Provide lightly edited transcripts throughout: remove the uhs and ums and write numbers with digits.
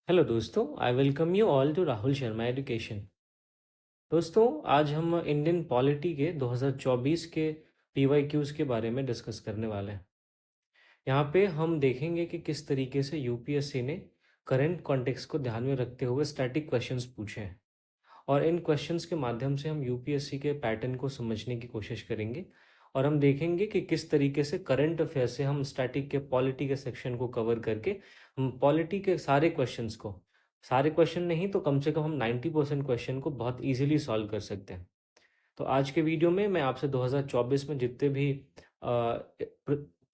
Hello दोस्तों, I welcome you all to Rahul Sharma education. दोस्तों, आज हम इंडियन पॉलिटी के 2024 के पीवाईक्यूज़ के बारे में डिस्कस करने वाले हैं। यहाँ पे हम देखेंगे कि किस तरीके से यूपीएससी ने करंट कॉन्टेक्स्ट को ध्यान में रखते हुए स्टैटिक क्वेश्चंस पूछे हैं और इन क्वेश्चंस के माध्यम से हम यूपीएससी के पैटर्न को समझने की कोशिश करेंगे और हम देखेंगे कि किस तरीके से करंट अफेयर से हम स्टैटिक के पॉलिटी के सेक्शन को कवर करके हम पॉलिटी के सारे क्वेश्चन नहीं तो कम से कम हम 90% क्वेश्चन को बहुत इजीली सॉल्व कर सकते हैं। तो आज के वीडियो में मैं आपसे 2024 में जितने भी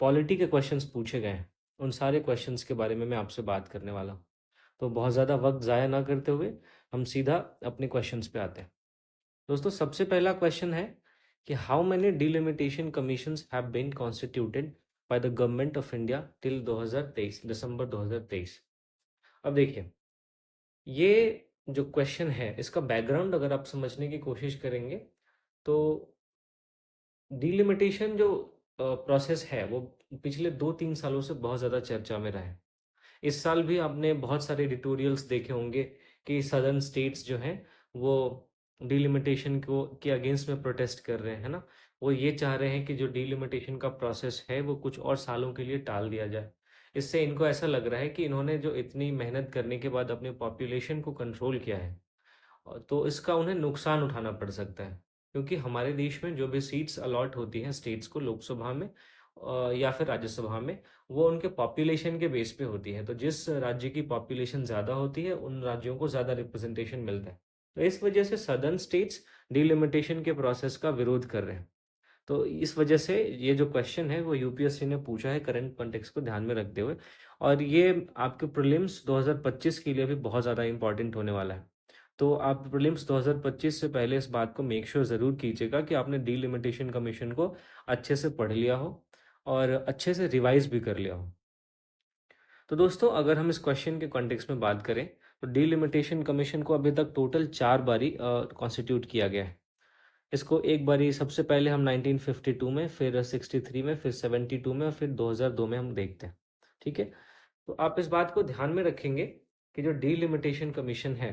पॉलिटी के क्वेश्चंस पूछे गए हैं उन सारे क्वेश्चंस के बारे में मैं आपसे बात करने वाला हूँ। तो बहुत ज़्यादा वक्त ज़ाया ना करते हुए हम सीधा अपने क्वेश्चंस पे आते हैं। दोस्तों, सबसे पहला क्वेश्चन है कि how many delimitation commissions have been constituted by the government of India till 2023 December 2023। अब देखिए, ये जो क्वेश्चन है इसका बैकग्राउंड अगर आप समझने की कोशिश करेंगे तो डिलिमिटेशन जो प्रोसेस है वो पिछले 2-3 सालों से बहुत ज़्यादा चर्चा में रहा है। इस साल भी आपने बहुत सारे एडिटोरियल्स देखे होंगे कि सदर्न स्टेट्स जो हैं वो डिलिमिटेशन को के अगेंस्ट में प्रोटेस्ट कर रहे हैं, है ना? वो ये चाह रहे हैं कि जो डिलिमिटेशन का प्रोसेस है वो कुछ और सालों के लिए टाल दिया जाए। इससे इनको ऐसा लग रहा है कि इन्होंने जो इतनी मेहनत करने के बाद अपनी पॉपुलेशन को कंट्रोल किया है तो इसका उन्हें नुकसान उठाना पड़ सकता है। क्योंकि हमारे देश में जो भी सीट्स अलॉट होती हैं स्टेट्स को लोकसभा में या फिर राज्यसभा में, वो उनके पॉपुलेशन के बेस पे होती है। तो जिस राज्य की पॉपुलेशन ज़्यादा होती है उन राज्यों को ज़्यादा रिप्रेजेंटेशन मिलता है। तो इस वजह से सदर्न स्टेट्स डिलिमिटेशन के प्रोसेस का विरोध कर रहे हैं। तो इस वजह से ये जो क्वेश्चन है वो यूपीएससी ने पूछा है करंट कॉन्टेक्स्ट को ध्यान में रखते हुए, और ये आपके प्रीलिम्स 2025 के लिए भी बहुत ज़्यादा इंपॉर्टेंट होने वाला है। तो आप प्रीलिम्स 2025 से पहले इस बात को मेक श्योर ज़रूर कीजिएगा कि आपने डिलिमिटेशन कमीशन को अच्छे से पढ़ लिया हो और अच्छे से रिवाइज भी कर लिया हो। तो दोस्तों, अगर हम इस क्वेश्चन के कॉन्टेक्स्ट में बात करें तो डिलिमिटेशन कमीशन को अभी तक टोटल 4 बारी कॉन्स्टिट्यूट किया गया है। इसको एक बारी सबसे पहले हम 1952 में, फिर 63 में, फिर 72 में और फिर 2002 में हम देखते हैं। ठीक है? तो आप इस बात को ध्यान में रखेंगे कि जो डिलिमिटेशन कमीशन है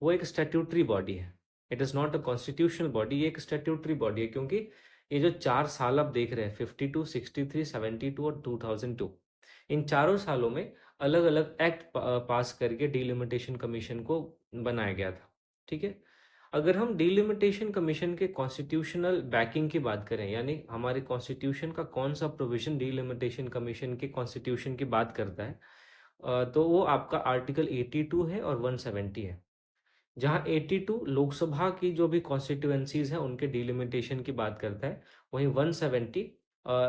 वो एक स्टैट्यूटरी बॉडी है। It is not a constitutional body, ये एक स्टैट्यूटरी बॉडी है क्योंकि ये जो 4 साल आप देख रहे हैं 52, 63, 72 और 2002, इन चारों सालों में अलग अलग एक्ट पास करके डिलिमिटेशन कमीशन को बनाया गया था। ठीक है? अगर हम डिलिमिटेशन कमीशन के कॉन्स्टिट्यूशनल बैकिंग की बात करें, यानी हमारे कॉन्स्टिट्यूशन का कौन सा प्रोविजन डिलिमिटेशन कमीशन के कॉन्स्टिट्यूशन की बात करता है, तो वो आपका आर्टिकल 82 है और 170 है। जहाँ 82 लोकसभा की जो भी कॉन्स्टिट्यूएंसीज हैं उनके डिलिमिटेशन की बात करता है, वहीं 170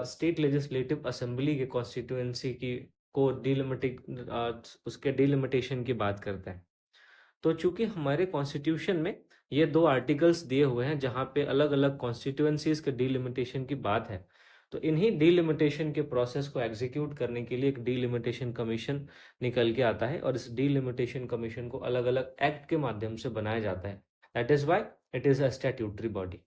स्टेट लेजिस्लेटिव असेंबली के कॉन्स्टिट्यूएंसी की को उसके डिलिमिटेशन की बात करता है। तो चूंकि हमारे कॉन्स्टिट्यूशन में ये दो आर्टिकल्स दिए हुए हैं जहाँ पे अलग अलग कॉन्स्टिट्यूएंसीज के डिलिमिटेशन की बात है, तो इन्हीं डिलिमिटेशन के प्रोसेस को एग्जीक्यूट करने के लिए एक डिलिमिटेशन कमीशन निकल के आता है और इस डिलिमिटेशन कमीशन को अलग अलग एक्ट के माध्यम से बनाया जाता है। That is why it is a statutory body.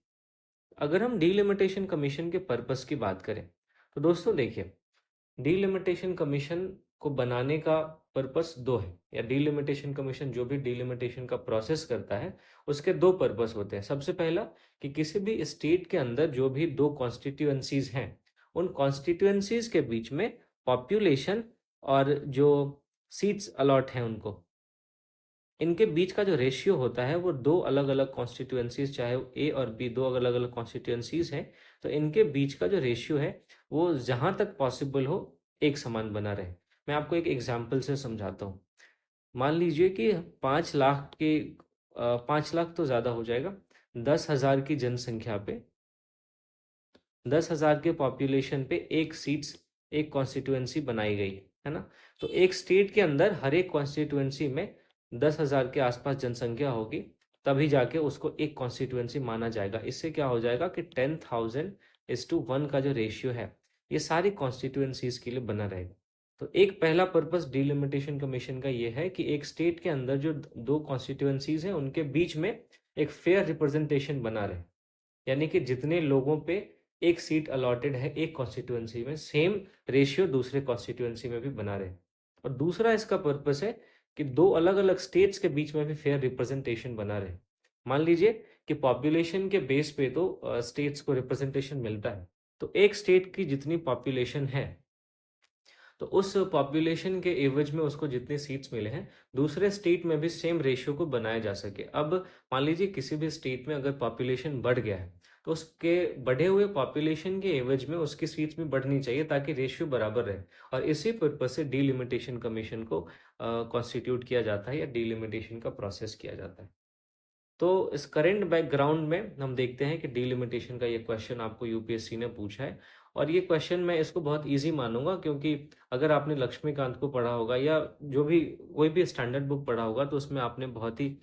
अगर हम डिलिमिटेशन कमीशन के पर्पस की बात करें तो दोस्तों देखिए, डिलिमिटेशन कमीशन को बनाने का पर्पस दो है, या डिलिमिटेशन कमीशन जो भी डिलिमिटेशन का प्रोसेस करता है उसके दो पर्पस होते हैं। सबसे पहला कि किसी भी स्टेट के अंदर जो भी दो कॉन्स्टिट्यूएंसीज हैं उन कॉन्स्टिट्यूएंसीज के बीच में पॉपुलेशन और जो सीट्स अलॉट हैं उनको, इनके बीच का जो रेशियो होता है वो दो अलग अलग कॉन्स्टिट्यूएंसीज, चाहे ए और बी दो अलग अलग कॉन्स्टिट्यूएंसीज हैं, तो इनके बीच का जो रेशियो है वो जहाँ तक पॉसिबल हो एक समान बना रहे। मैं आपको एक एग्जांपल से समझाता हूँ। मान लीजिए कि 5 लाख के 5 लाख तो ज़्यादा हो जाएगा, 10,000 की जनसंख्या पे, 10,000 के पॉपुलेशन पे एक सीट्स, एक कॉन्स्टिट्यूएंसी बनाई गई है ना? तो एक स्टेट के अंदर हर एक कॉन्स्टिट्यूएंसी में 10,000 के आसपास जनसंख्या होगी, तभी जाके उसको एक कॉन्स्टिट्यूएंसी माना जाएगा। इससे क्या हो जाएगा कि 10,000:1 का जो रेशियो है ये सारी कॉन्स्टिट्यूएंसीज के लिए बना रहेगा। तो एक पहला पर्पस डिलिमिटेशन कमीशन का ये है कि एक स्टेट के अंदर जो दो कॉन्स्टिट्यूएंसीज हैं उनके बीच में एक फेयर रिप्रेजेंटेशन बना रहे, यानी कि जितने लोगों पे एक सीट अलॉटेड है एक कॉन्स्टिट्यूएंसी में, सेम रेशियो दूसरे कॉन्स्टिट्यूएंसी में भी बना रहे। और दूसरा इसका पर्पस है कि दो अलग-अलग स्टेट्स के बीच में भी फेयर रिप्रेजेंटेशन बना रहे। मान लीजिए कि पॉपुलेशन के बेस पे तो स्टेट्स को रिप्रेजेंटेशन मिलता है। तो एक स्टेट की जितनी पॉपुलेशन है, तो उस पॉपुलेशन के एवज में उसको जितने सीट्स मिले हैं, दूसरे स्टेट में भी सेम रेशियो को बनाया जा सके। अब मान लीजिए किसी भी स्टेट में अगर पॉपुलेशन बढ़ गया है, तो उसके बढ़े हुए पॉपुलेशन के एवज में उसकी सीट्स भी बढ़नी चाहिए ताकि रेशियो बराबर रहे। और इसी पर्पज से डीलिमिटेशन कमीशन को कॉन्स्टिट्यूट किया जाता है या डीलिमिटेशन का प्रोसेस किया जाता है। तो इस करंट बैकग्राउंड में हम देखते हैं कि डीलिमिटेशन का ये क्वेश्चन आपको यूपीएससी ने पूछा है। और ये क्वेश्चन मैं इसको बहुत इजी मानूंगा, क्योंकि अगर आपने लक्ष्मीकांत को पढ़ा होगा या जो भी कोई भी स्टैंडर्ड बुक पढ़ा होगा, तो उसमें आपने बहुत ही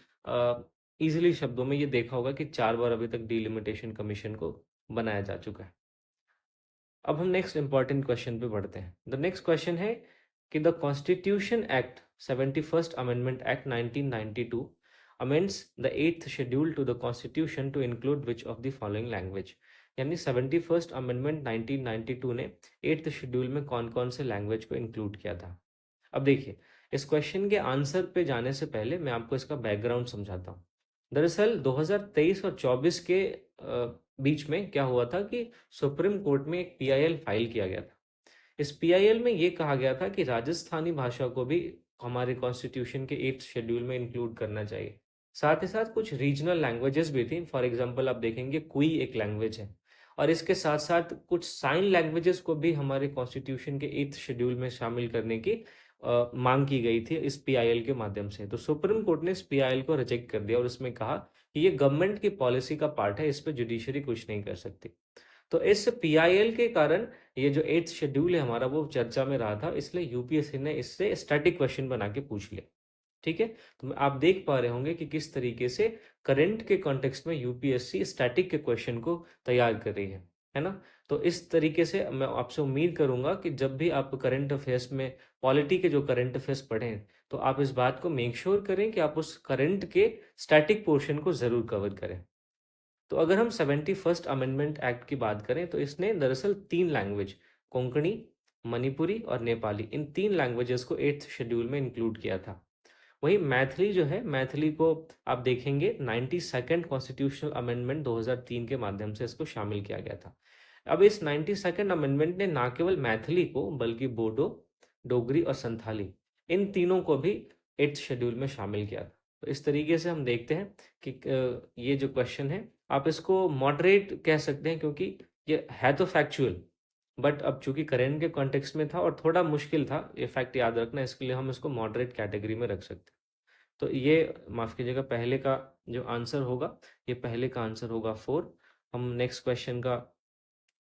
इजीली शब्दों में ये देखा होगा कि 4 बार अभी तक डीलिमिटेशन कमीशन को बनाया जा चुका है। अब हम नेक्स्ट इंपॉर्टेंट क्वेश्चन पे बढ़ते हैं। द नेक्स्ट क्वेश्चन है कि the constitution act 71st amendment act 1992 amends the 8th schedule to the constitution to include which of the following language. यानी 71st अमेंडमेंट 1992 ने 8th शेड्यूल में कौन कौन से लैंग्वेज को इंक्लूड किया था। अब देखिए, इस क्वेश्चन के आंसर पे जाने से पहले मैं आपको इसका बैकग्राउंड समझाता हूँ। दरअसल 2023 और 24 के बीच में क्या हुआ था कि सुप्रीम कोर्ट में एक पीआईएल फाइल किया गया था। इस पीआईएल में ये कहा गया था कि राजस्थानी भाषा को भी हमारे कॉन्स्टिट्यूशन के 8th शेड्यूल में इंक्लूड करना चाहिए। साथ ही साथ कुछ रीजनल लैंग्वेजेस भी थी। फॉर एग्जांपल आप देखेंगे कुई एक लैंग्वेज है, और इसके साथ साथ कुछ साइन लैंग्वेजेस को भी हमारे कॉन्स्टिट्यूशन के 8th शेड्यूल में शामिल करने की मांग की गई थी इस पीआईएल के माध्यम से। तो सुप्रीम कोर्ट ने इस पीआईएल को रिजेक्ट कर दिया और इसमें कहा कि ये गवर्नमेंट की पॉलिसी का पार्ट है, इस पे जुडिशरी कुछ नहीं कर सकती। तो इस पीआईएल के कारण ये जो 8th शेड्यूल है हमारा वो चर्चा में रहा था, इसलिए यूपीएससी ने इससे स्टैटिक क्वेश्चन बना के पूछ लिया। ठीक है? तो आप देख पा रहे होंगे कि किस तरीके से करंट के कॉन्टेक्स्ट में यूपीएससी स्टैटिक के क्वेश्चन को तैयार कर रही है ना? तो इस तरीके से मैं आपसे उम्मीद करूंगा कि जब भी आप करंट अफेयर्स में पॉलिटी के जो करंट अफेयर्स पढ़ें, तो आप इस बात को मेक श्योर करें कि आप उस करंट के स्टैटिक पोर्शन को ज़रूर कवर करें। तो अगर हम 71st अमेंडमेंट एक्ट की बात करें, तो इसने दरअसल 3 लैंग्वेज कोंकणी, मणिपुरी और नेपाली, इन 3 लैंग्वेजेस को 8th शेड्यूल में इंक्लूड किया था। वहीं मैथिली जो है, मैथिली को आप देखेंगे 92nd कॉन्स्टिट्यूशनल अमेंडमेंट 2003 के माध्यम से इसको शामिल किया गया था। अब इस 92nd अमेंडमेंट ने ना केवल मैथिली को बल्कि बोडो, डोगरी और संथाली, इन तीनों को भी 8th शेड्यूल में शामिल किया था। तो इस तरीके से हम देखते हैं कि ये जो क्वेश्चन है आप इसको मॉडरेट कह सकते हैं, क्योंकि ये है तो फैक्चुअल, बट अब चूंकि करेंट के कॉन्टेक्स्ट में था और थोड़ा मुश्किल था ये फैक्ट याद रखना, इसके लिए हम इसको मॉडरेट कैटेगरी में रख सकते हैं। तो ये माफ़ कीजिएगा, पहले का जो आंसर होगा, ये पहले का आंसर होगा 4। हम नेक्स्ट क्वेश्चन का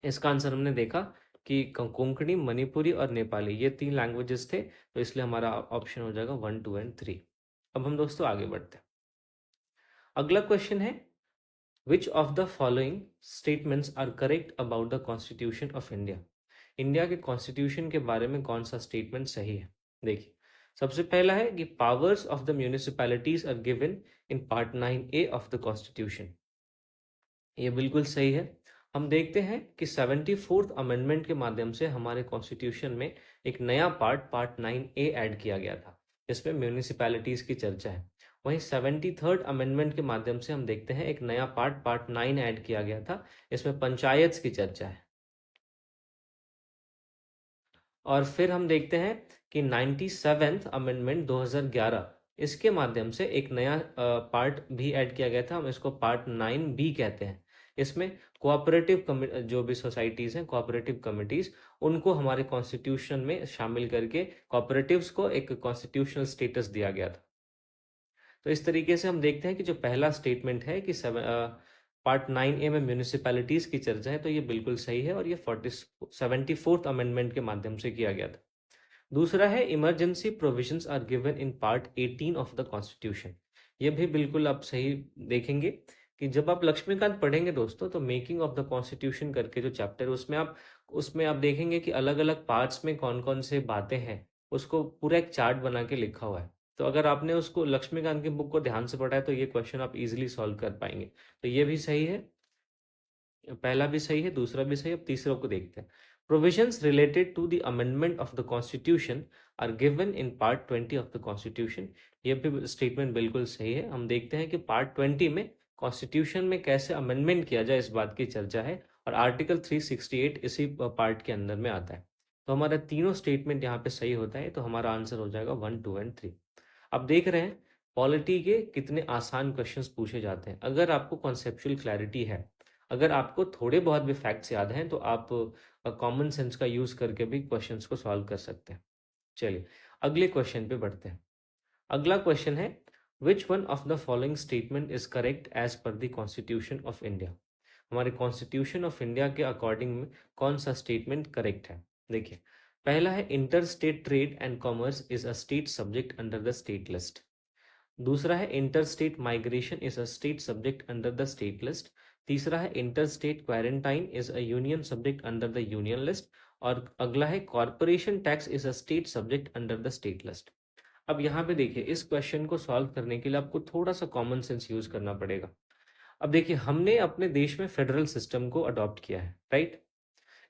इसका आंसर हमने देखा कि कोंकणी, मणिपुरी और नेपाली ये 3 लैंग्वेजेस थे, तो इसलिए हमारा ऑप्शन हो जाएगा 1, 2 एंड 3। अब हम दोस्तों आगे बढ़ते हैं। अगला क्वेश्चन है, which of the following statements are correct about the constitution of India. India के कॉन्स्टिट्यूशन के बारे में कौन सा स्टेटमेंट सही है। देखिए, सबसे पहला है कि powers of the municipalities are given in part 9A of the constitution. ये बिल्कुल सही है। हम देखते हैं कि 74th अमेंडमेंट के माध्यम से हमारे कॉन्स्टिट्यूशन में एक नया पार्ट 9A ऐड किया गया था, जिसमें म्यूनिसिपैलिटीज की चर्चा है। वहीं 73rd अमेंडमेंट के माध्यम से हम देखते हैं एक नया पार्ट 9 ऐड किया गया था, इसमें पंचायत की चर्चा है। और फिर हम देखते हैं कि 97th अमेंडमेंट 2011, इसके माध्यम से एक नया पार्ट भी ऐड किया गया था, हम इसको पार्ट 9B कहते हैं। इसमें कोऑपरेटिव जो भी सोसाइटीज़ हैं, कोऑपरेटिव कमिटीज़, उनको हमारे कॉन्स्टिट्यूशन में शामिल करके कोऑपरेटिव्स को एक कॉन्स्टिट्यूशनल स्टेटस दिया गया था। तो इस तरीके से हम देखते हैं कि जो पहला स्टेटमेंट है कि पार्ट 9A में म्यूनिसिपैलिटीज़ की चर्चा है, तो ये बिल्कुल सही है और ये 74th अमेंडमेंट के माध्यम से किया गया था। दूसरा है, emergency provisions are given in part 18 of the constitution. ये भी बिल्कुल आप सही देखेंगे कि जब आप लक्ष्मीकांत पढ़ेंगे दोस्तों, तो मेकिंग ऑफ द कॉन्स्टिट्यूशन करके जो चैप्टर है, उसमें आप देखेंगे कि अलग अलग पार्ट्स में कौन कौन से बातें हैं, उसको पूरा एक चार्ट बना के लिखा हुआ है। तो अगर आपने उसको लक्ष्मीकांत की बुक को ध्यान से पढ़ा है, तो ये क्वेश्चन आप इजीली सॉल्व कर पाएंगे। तो ये भी सही है, पहला भी सही है, दूसरा भी सही है। अब तीसरा को देखते हैं। Provisions related to the amendment of the constitution are given in part 20 of the constitution. ये भी स्टेटमेंट बिल्कुल सही है। हम देखते हैं कि पार्ट 20 में कॉन्स्टिट्यूशन में कैसे अमेंडमेंट किया जाए इस बात की चर्चा है, और आर्टिकल 368 इसी पार्ट के अंदर में आता है। तो हमारा तीनों स्टेटमेंट यहाँ पे सही होता है, तो हमारा आंसर हो जाएगा 1, 2 एंड 3। अब देख रहे हैं पॉलिटी के कितने आसान क्वेश्चंस पूछे जाते हैं। अगर आपको कॉन्सेप्चुअल क्लैरिटी है, अगर आपको थोड़े बहुत भी फैक्ट्स याद हैं, तो आप कॉमन सेंस का यूज करके भी क्वेश्चंस को सॉल्व कर सकते हैं। चलिए अगले क्वेश्चन पे बढ़ते हैं। अगला क्वेश्चन है, which one of the following statement is correct as per the constitution of India. हमारे कॉन्स्टिट्यूशन ऑफ इंडिया के अकॉर्डिंग में कौन सा स्टेटमेंट करेक्ट है। देखिए, पहला है inter state trade and commerce is a state subject under the state list. दूसरा है inter state migration is a state subject under the state list. तीसरा है inter state quarantine is a union subject under the union list. और अगला है corporation tax is a state subject under the state list. अब यहाँ पे देखिए, इस क्वेश्चन को सॉल्व करने के लिए आपको थोड़ा सा कॉमन सेंस यूज करना पड़ेगा। अब देखिए, हमने अपने देश में फेडरल सिस्टम को अडॉप्ट किया है, राइट।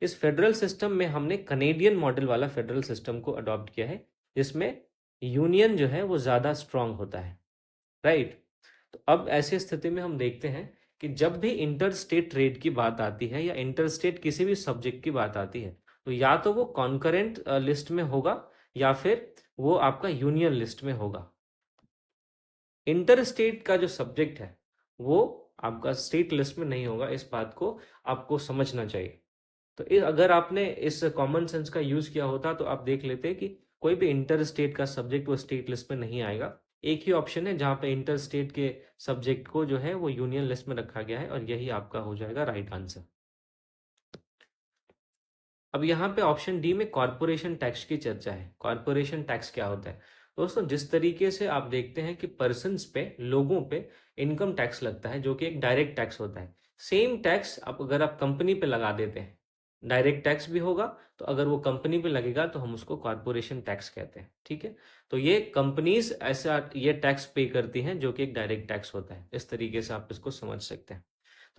इस फेडरल सिस्टम में हमने कनेडियन मॉडल वाला फेडरल सिस्टम को अडॉप्ट किया है, जिसमें यूनियन जो है वो ज़्यादा स्ट्रांग होता है, राइट। तो अब ऐसी स्थिति में हम देखते हैं कि जब भी इंटर स्टेट ट्रेड की बात आती है या इंटर स्टेट किसी भी सब्जेक्ट की बात आती है, तो या तो वो कॉन्करेंट लिस्ट में होगा या फिर वो आपका यूनियन लिस्ट में होगा। इंटर स्टेट का जो सब्जेक्ट है वो आपका स्टेट लिस्ट में नहीं होगा, इस बात को आपको समझना चाहिए। तो अगर आपने इस कॉमन सेंस का यूज किया होता तो आप देख लेते कि कोई भी इंटर स्टेट का सब्जेक्ट वो स्टेट लिस्ट में नहीं आएगा। एक ही ऑप्शन है जहाँ पे इंटर स्टेट के सब्जेक्ट को जो है वो यूनियन लिस्ट में रखा गया है, और यही आपका हो जाएगा राइट आंसर। अब यहाँ पे ऑप्शन डी में कॉर्पोरेशन टैक्स की चर्चा है। कॉर्पोरेशन टैक्स क्या होता है दोस्तों? जिस तरीके से आप देखते हैं कि पर्सन्स पे, लोगों पे इनकम टैक्स लगता है, जो कि एक डायरेक्ट टैक्स होता है, सेम टैक्स आप अगर आप कंपनी पे लगा देते हैं, डायरेक्ट टैक्स भी होगा, तो अगर वो कंपनी पे लगेगा तो हम उसको कॉर्पोरेशन टैक्स कहते हैं, ठीक है। तो ये कंपनीज ऐसा ये टैक्स पे करती हैं जो कि एक डायरेक्ट टैक्स होता है। इस तरीके से आप इसको समझ सकते हैं।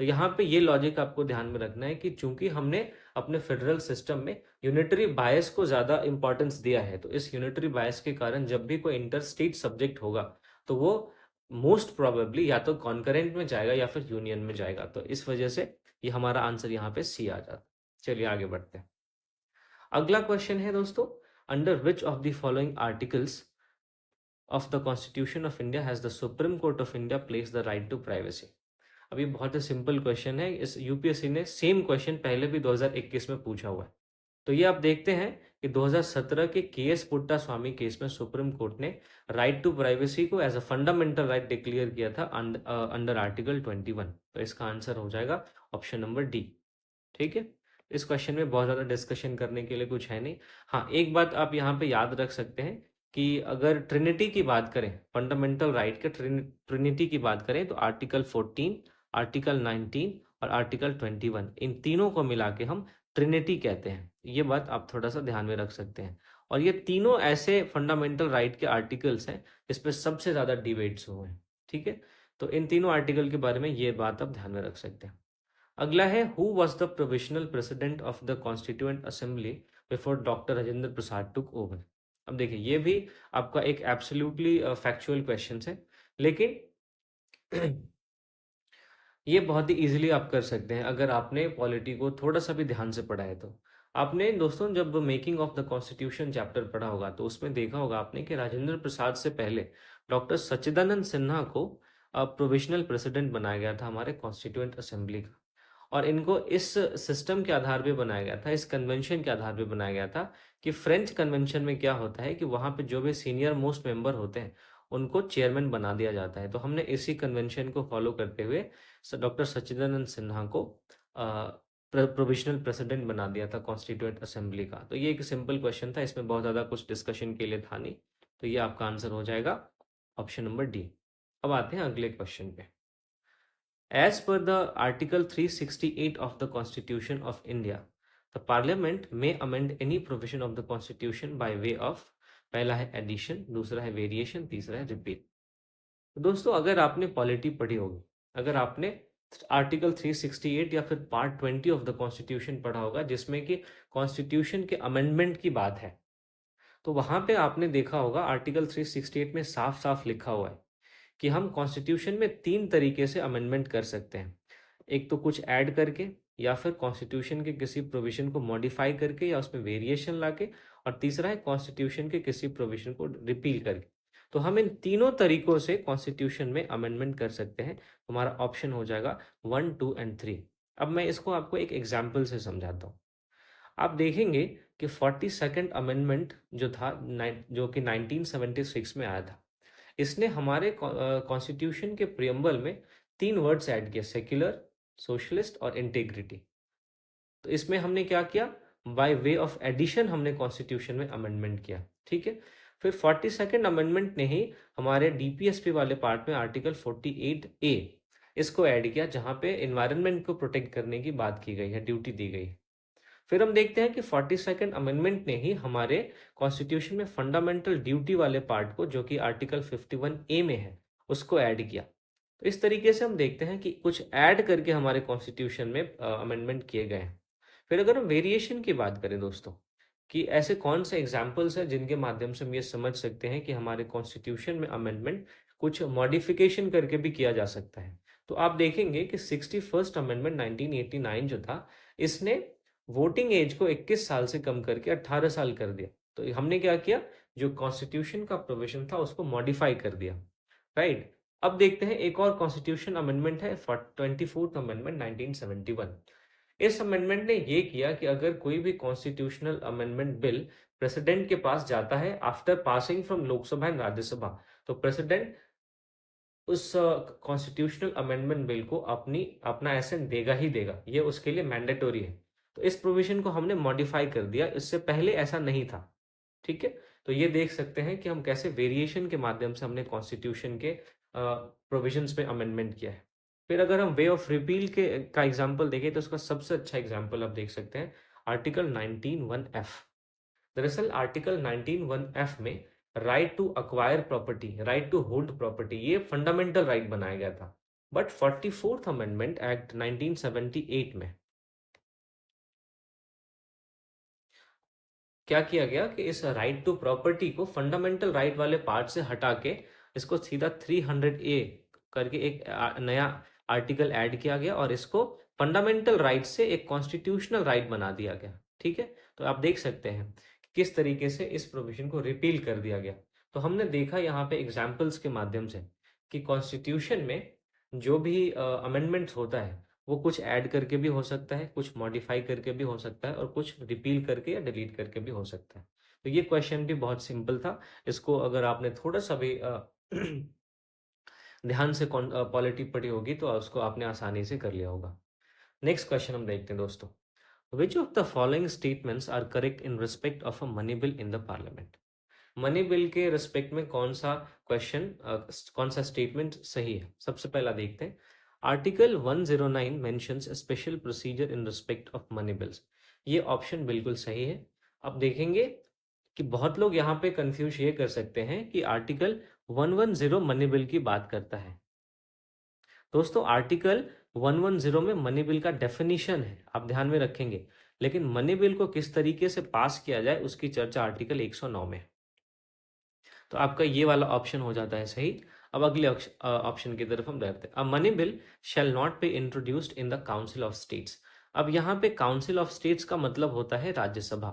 तो यहाँ पे ये लॉजिक आपको ध्यान में रखना है कि चूंकि हमने अपने फेडरल सिस्टम में यूनिटरी बायस को ज्यादा इंपॉर्टेंस दिया है, तो इस यूनिटरी बायस के कारण जब भी कोई इंटर स्टेट सब्जेक्ट होगा तो वो मोस्ट प्रोबेबली या तो कॉन्करेंट में जाएगा या फिर यूनियन में जाएगा। तो इस वजह से ये हमारा आंसर यहाँ पे सी आ जाता। चलिए आगे बढ़ते हैं। अगला क्वेश्चन है दोस्तों, under which of the following articles of the constitution of India has the supreme court of India place the right to privacy. अभी बहुत ही सिंपल क्वेश्चन है। इस यूपीएससी ने सेम क्वेश्चन पहले भी 2021 में पूछा हुआ है। तो ये आप देखते हैं कि 2017 के केएस पुट्टा स्वामी केस में सुप्रीम कोर्ट ने राइट टू प्राइवेसी को as a fundamental right declare किया था अंडर आर्टिकल 21। तो इसका आंसर हो जाएगा ऑप्शन नंबर डी, ठीक है। इस क्वेश्चन में बहुत ज़्यादा डिस्कशन करने के लिए कुछ है नहीं। हाँ, एक बात आप यहाँ पे याद रख सकते हैं कि अगर ट्रिनिटी की बात करें, फंडामेंटल राइट के ट्रिनिटी की बात करें, तो आर्टिकल 14, आर्टिकल 19 और आर्टिकल 21, इन तीनों को मिला के हम ट्रिनिटी कहते हैं। ये बात आप थोड़ा सा ध्यान में रख सकते हैं। और ये तीनों ऐसे फंडामेंटल राइट के आर्टिकल्स हैं जिस पे सबसे ज़्यादा डिबेट्स हुए हैं, ठीक है। तो इन तीनों आर्टिकल के बारे में ये बात आप ध्यान में रख सकते हैं। अगला है, who was the provisional president of the constituent assembly before doctor Rajendra Prasad took over. अब देखिए, ये भी आपका एक एब्सोल्युटली फैक्चुअल क्वेश्चन है, लेकिन ये बहुत ही इजीली आप कर सकते हैं अगर आपने पॉलिटी को थोड़ा सा भी ध्यान से पढ़ा है। तो आपने दोस्तों जब making of the constitution chapter पढ़ा होगा तो उसमें देखा होगा आपने कि राजेंद्र प्रसाद से पहले डॉक्टर सच्चिदानंद सिन्हा को प्रोविजनल प्रेसिडेंट बनाया गया था हमारे कॉन्स्टिट्यूएंट असेंबली का। और इनको इस सिस्टम के आधार पे बनाया गया था, इस कन्वेंशन के आधार पे बनाया गया था कि फ्रेंच कन्वेंशन में क्या होता है कि वहाँ पे जो भी सीनियर मोस्ट मेंबर होते हैं उनको चेयरमैन बना दिया जाता है। तो हमने इसी कन्वेंशन को फॉलो करते हुए डॉक्टर सच्चिदानंद सिन्हा को प्रोविजनल प्रेसिडेंट बना दिया था कॉन्स्टिट्यूएंट असेंबली का। तो ये एक सिंपल क्वेश्चन था, इसमें बहुत ज़्यादा कुछ डिस्कशन के लिए था नहीं। तो ये आपका आंसर हो जाएगा ऑप्शन नंबर डी। अब आते हैं अगले क्वेश्चन पे। As per the Article 368 of the Constitution of India, the Parliament may amend any provision of the Constitution by way of, पहला है एडिशन, दूसरा है वेरिएशन, तीसरा है रिपीट। तो दोस्तों, अगर आपने पॉलिटी पढ़ी होगी, अगर आपने आर्टिकल 368 या फिर पार्ट 20 ऑफ द कॉन्स्टिट्यूशन पढ़ा होगा, जिसमें कि कॉन्स्टिट्यूशन के अमेंडमेंट की बात है। तो वहां पे आपने देखा होगा आर्टिकल 368 में साफ साफ लिखा हुआ है कि हम कॉन्स्टिट्यूशन में तीन तरीके से अमेंडमेंट कर सकते हैं। एक तो कुछ ऐड करके, या फिर कॉन्स्टिट्यूशन के किसी प्रोविजन को मॉडिफाई करके या उसमें वेरिएशन लाके, और तीसरा है कॉन्स्टिट्यूशन के किसी प्रोविजन को रिपील करके। तो हम इन तीनों तरीकों से कॉन्स्टिट्यूशन में अमेंडमेंट कर सकते हैं। हमारा ऑप्शन हो जाएगा 1, 2 एंड 3। अब मैं इसको आपको एक एग्जाम्पल से समझाता हूँ। आप देखेंगे कि 42nd अमेंडमेंट जो था, जो कि 1976 में आया था, इसने हमारे कॉन्स्टिट्यूशन के प्रियम्बल में तीन वर्ड्स ऐड किए: सेक्युलर, सोशलिस्ट और इंटेग्रिटी। तो इसमें हमने क्या किया, बाय वे ऑफ एडिशन हमने कॉन्स्टिट्यूशन में अमेंडमेंट किया। ठीक है। फिर 42nd अमेंडमेंट ने ही हमारे डीपीएसपी वाले पार्ट में आर्टिकल 48A इसको ऐड किया, जहां पे एनवायरनमेंट को प्रोटेक्ट करने की बात की गई है, ड्यूटी दी गई है। फिर हम देखते हैं कि 42nd अमेंडमेंट ने ही हमारे कॉन्स्टिट्यूशन में फंडामेंटल ड्यूटी वाले पार्ट को, जो कि आर्टिकल 51A में है, उसको ऐड किया। तो इस तरीके से हम देखते हैं कि कुछ ऐड करके हमारे कॉन्स्टिट्यूशन में अमेंडमेंट किए गए हैं। फिर अगर हम वेरिएशन की बात करें दोस्तों, कि ऐसे कौन से एग्जाम्पल्स हैं जिनके माध्यम से हम ये समझ सकते हैं कि हमारे कॉन्स्टिट्यूशन में अमेंडमेंट कुछ मॉडिफिकेशन करके भी किया जा सकता है। तो आप देखेंगे कि 61st अमेंडमेंट 1989 जो था, इसने वोटिंग एज को 21 साल से कम करके 18 साल कर दिया। तो हमने क्या किया, जो कॉन्स्टिट्यूशन का प्रोविजन था उसको मॉडिफाई कर दिया। राइट। अब देखते हैं एक और कॉन्स्टिट्यूशन अमेंडमेंट है, 24th अमेंडमेंट 1971। इस अमेंडमेंट ने ये किया कि अगर कोई भी कॉन्स्टिट्यूशनल अमेंडमेंट बिल प्रेसिडेंट के पास जाता है after passing from Lok Sabha and Rajya Sabha, तो प्रेसिडेंट उस कॉन्स्टिट्यूशनल अमेंडमेंट बिल को अपना एसेंट देगा ही देगा, ये उसके लिए मैंडेटोरी है। तो इस प्रोविजन को हमने मॉडिफाई कर दिया, इससे पहले ऐसा नहीं था। ठीक है। तो ये देख सकते हैं कि हम कैसे वेरिएशन के माध्यम से हमने कॉन्स्टिट्यूशन के प्रोविजंस में अमेंडमेंट किया है। फिर अगर हम वे ऑफ रिपील के का एग्जांपल देखें, तो उसका सबसे अच्छा एग्जांपल आप देख सकते हैं, आर्टिकल 19(1)(f। दरअसल आर्टिकल 19(1)(f में right to acquire property, right to hold property, ये फंडामेंटल राइट बनाया गया था। बट 44th अमेंडमेंट एक्ट 1978 में क्या किया गया कि इस राइट टू प्रॉपर्टी को फंडामेंटल राइट वाले पार्ट से हटा के इसको सीधा 300A करके एक नया आर्टिकल ऐड किया गया, और इसको फंडामेंटल राइट से एक कॉन्स्टिट्यूशनल राइट बना दिया गया। ठीक है। तो आप देख सकते हैं कि किस तरीके से इस प्रोविजन को रिपील कर दिया गया। तो हमने देखा यहाँ पे एग्जाम्पल्स के माध्यम से कि कॉन्स्टिट्यूशन में जो भी अमेंडमेंट्स होता है, वो कुछ ऐड करके भी हो सकता है, कुछ मॉडिफाई करके भी हो सकता है, और कुछ रिपील करके या डिलीट करके भी हो सकता है। तो ये क्वेश्चन भी बहुत सिंपल था। इसको अगर आपने थोड़ा सा भी ध्यान से पॉलिटी पढ़ी होगी तो उसको आपने आसानी से कर लिया होगा। नेक्स्ट क्वेश्चन हम देखते हैं दोस्तों। Which of the following statements are correct in respect of a money bill in the parliament? Money bill के रिस्पेक्ट में कौन सा क्वेश्चन, कौन सा स्टेटमेंट सही है? सबसे पहला देखते हैं। Article 109 mentions special procedure in respect of money bills. ये ऑप्शन बिल्कुल सही है। अब देखेंगे कि बहुत लोग यहाँ पे कंफ्यूज ये कर सकते हैं कि आर्टिकल 110 मनी बिल की बात करता है। दोस्तों आर्टिकल 110 में मनी बिल का डेफिनेशन है, आप ध्यान में रखेंगे, लेकिन मनी बिल को किस तरीके से पास किया जाए उसकी चर्चा आर्टिकल 109 में है। तो आपका ये वाला ऑप्शन हो जाता है सही। अब अगले ऑप्शन की तरफ हम बढ़ते हैं। अ money bill shell not be introduced in the council of states. अब यहाँ पे काउंसिल ऑफ स्टेट्स का मतलब होता है राज्यसभा।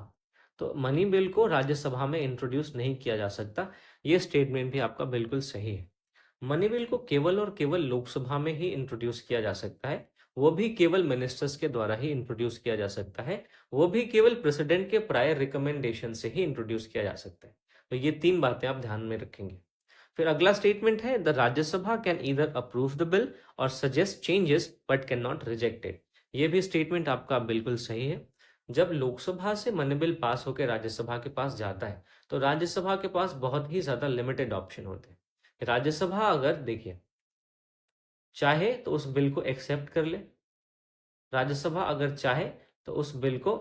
तो मनी बिल को राज्यसभा में इंट्रोड्यूस नहीं किया जा सकता। ये स्टेटमेंट भी आपका बिल्कुल सही है। मनी बिल को केवल और केवल लोकसभा में ही इंट्रोड्यूस किया जा सकता है, वो भी केवल मिनिस्टर्स के द्वारा ही इंट्रोड्यूस किया जा सकता है, वो भी केवल प्रेसिडेंट के प्रायर रिकमेंडेशन से ही इंट्रोड्यूस किया जा सकता है। तो ये तीन बातें आप ध्यान में रखेंगे। फिर अगला स्टेटमेंट है, the Rajya Sabha can either approve the bill और suggest changes but can not reject it. ये भी स्टेटमेंट आपका बिल्कुल सही है। जब लोकसभा से मनी बिल पास होकर राज्यसभा के पास जाता है, तो राज्यसभा के पास बहुत ही ज्यादा लिमिटेड ऑप्शन होते हैं। राज्यसभा अगर देखिए चाहे तो उस बिल को एक्सेप्ट कर ले, राज्यसभा अगर चाहे तो उस बिल को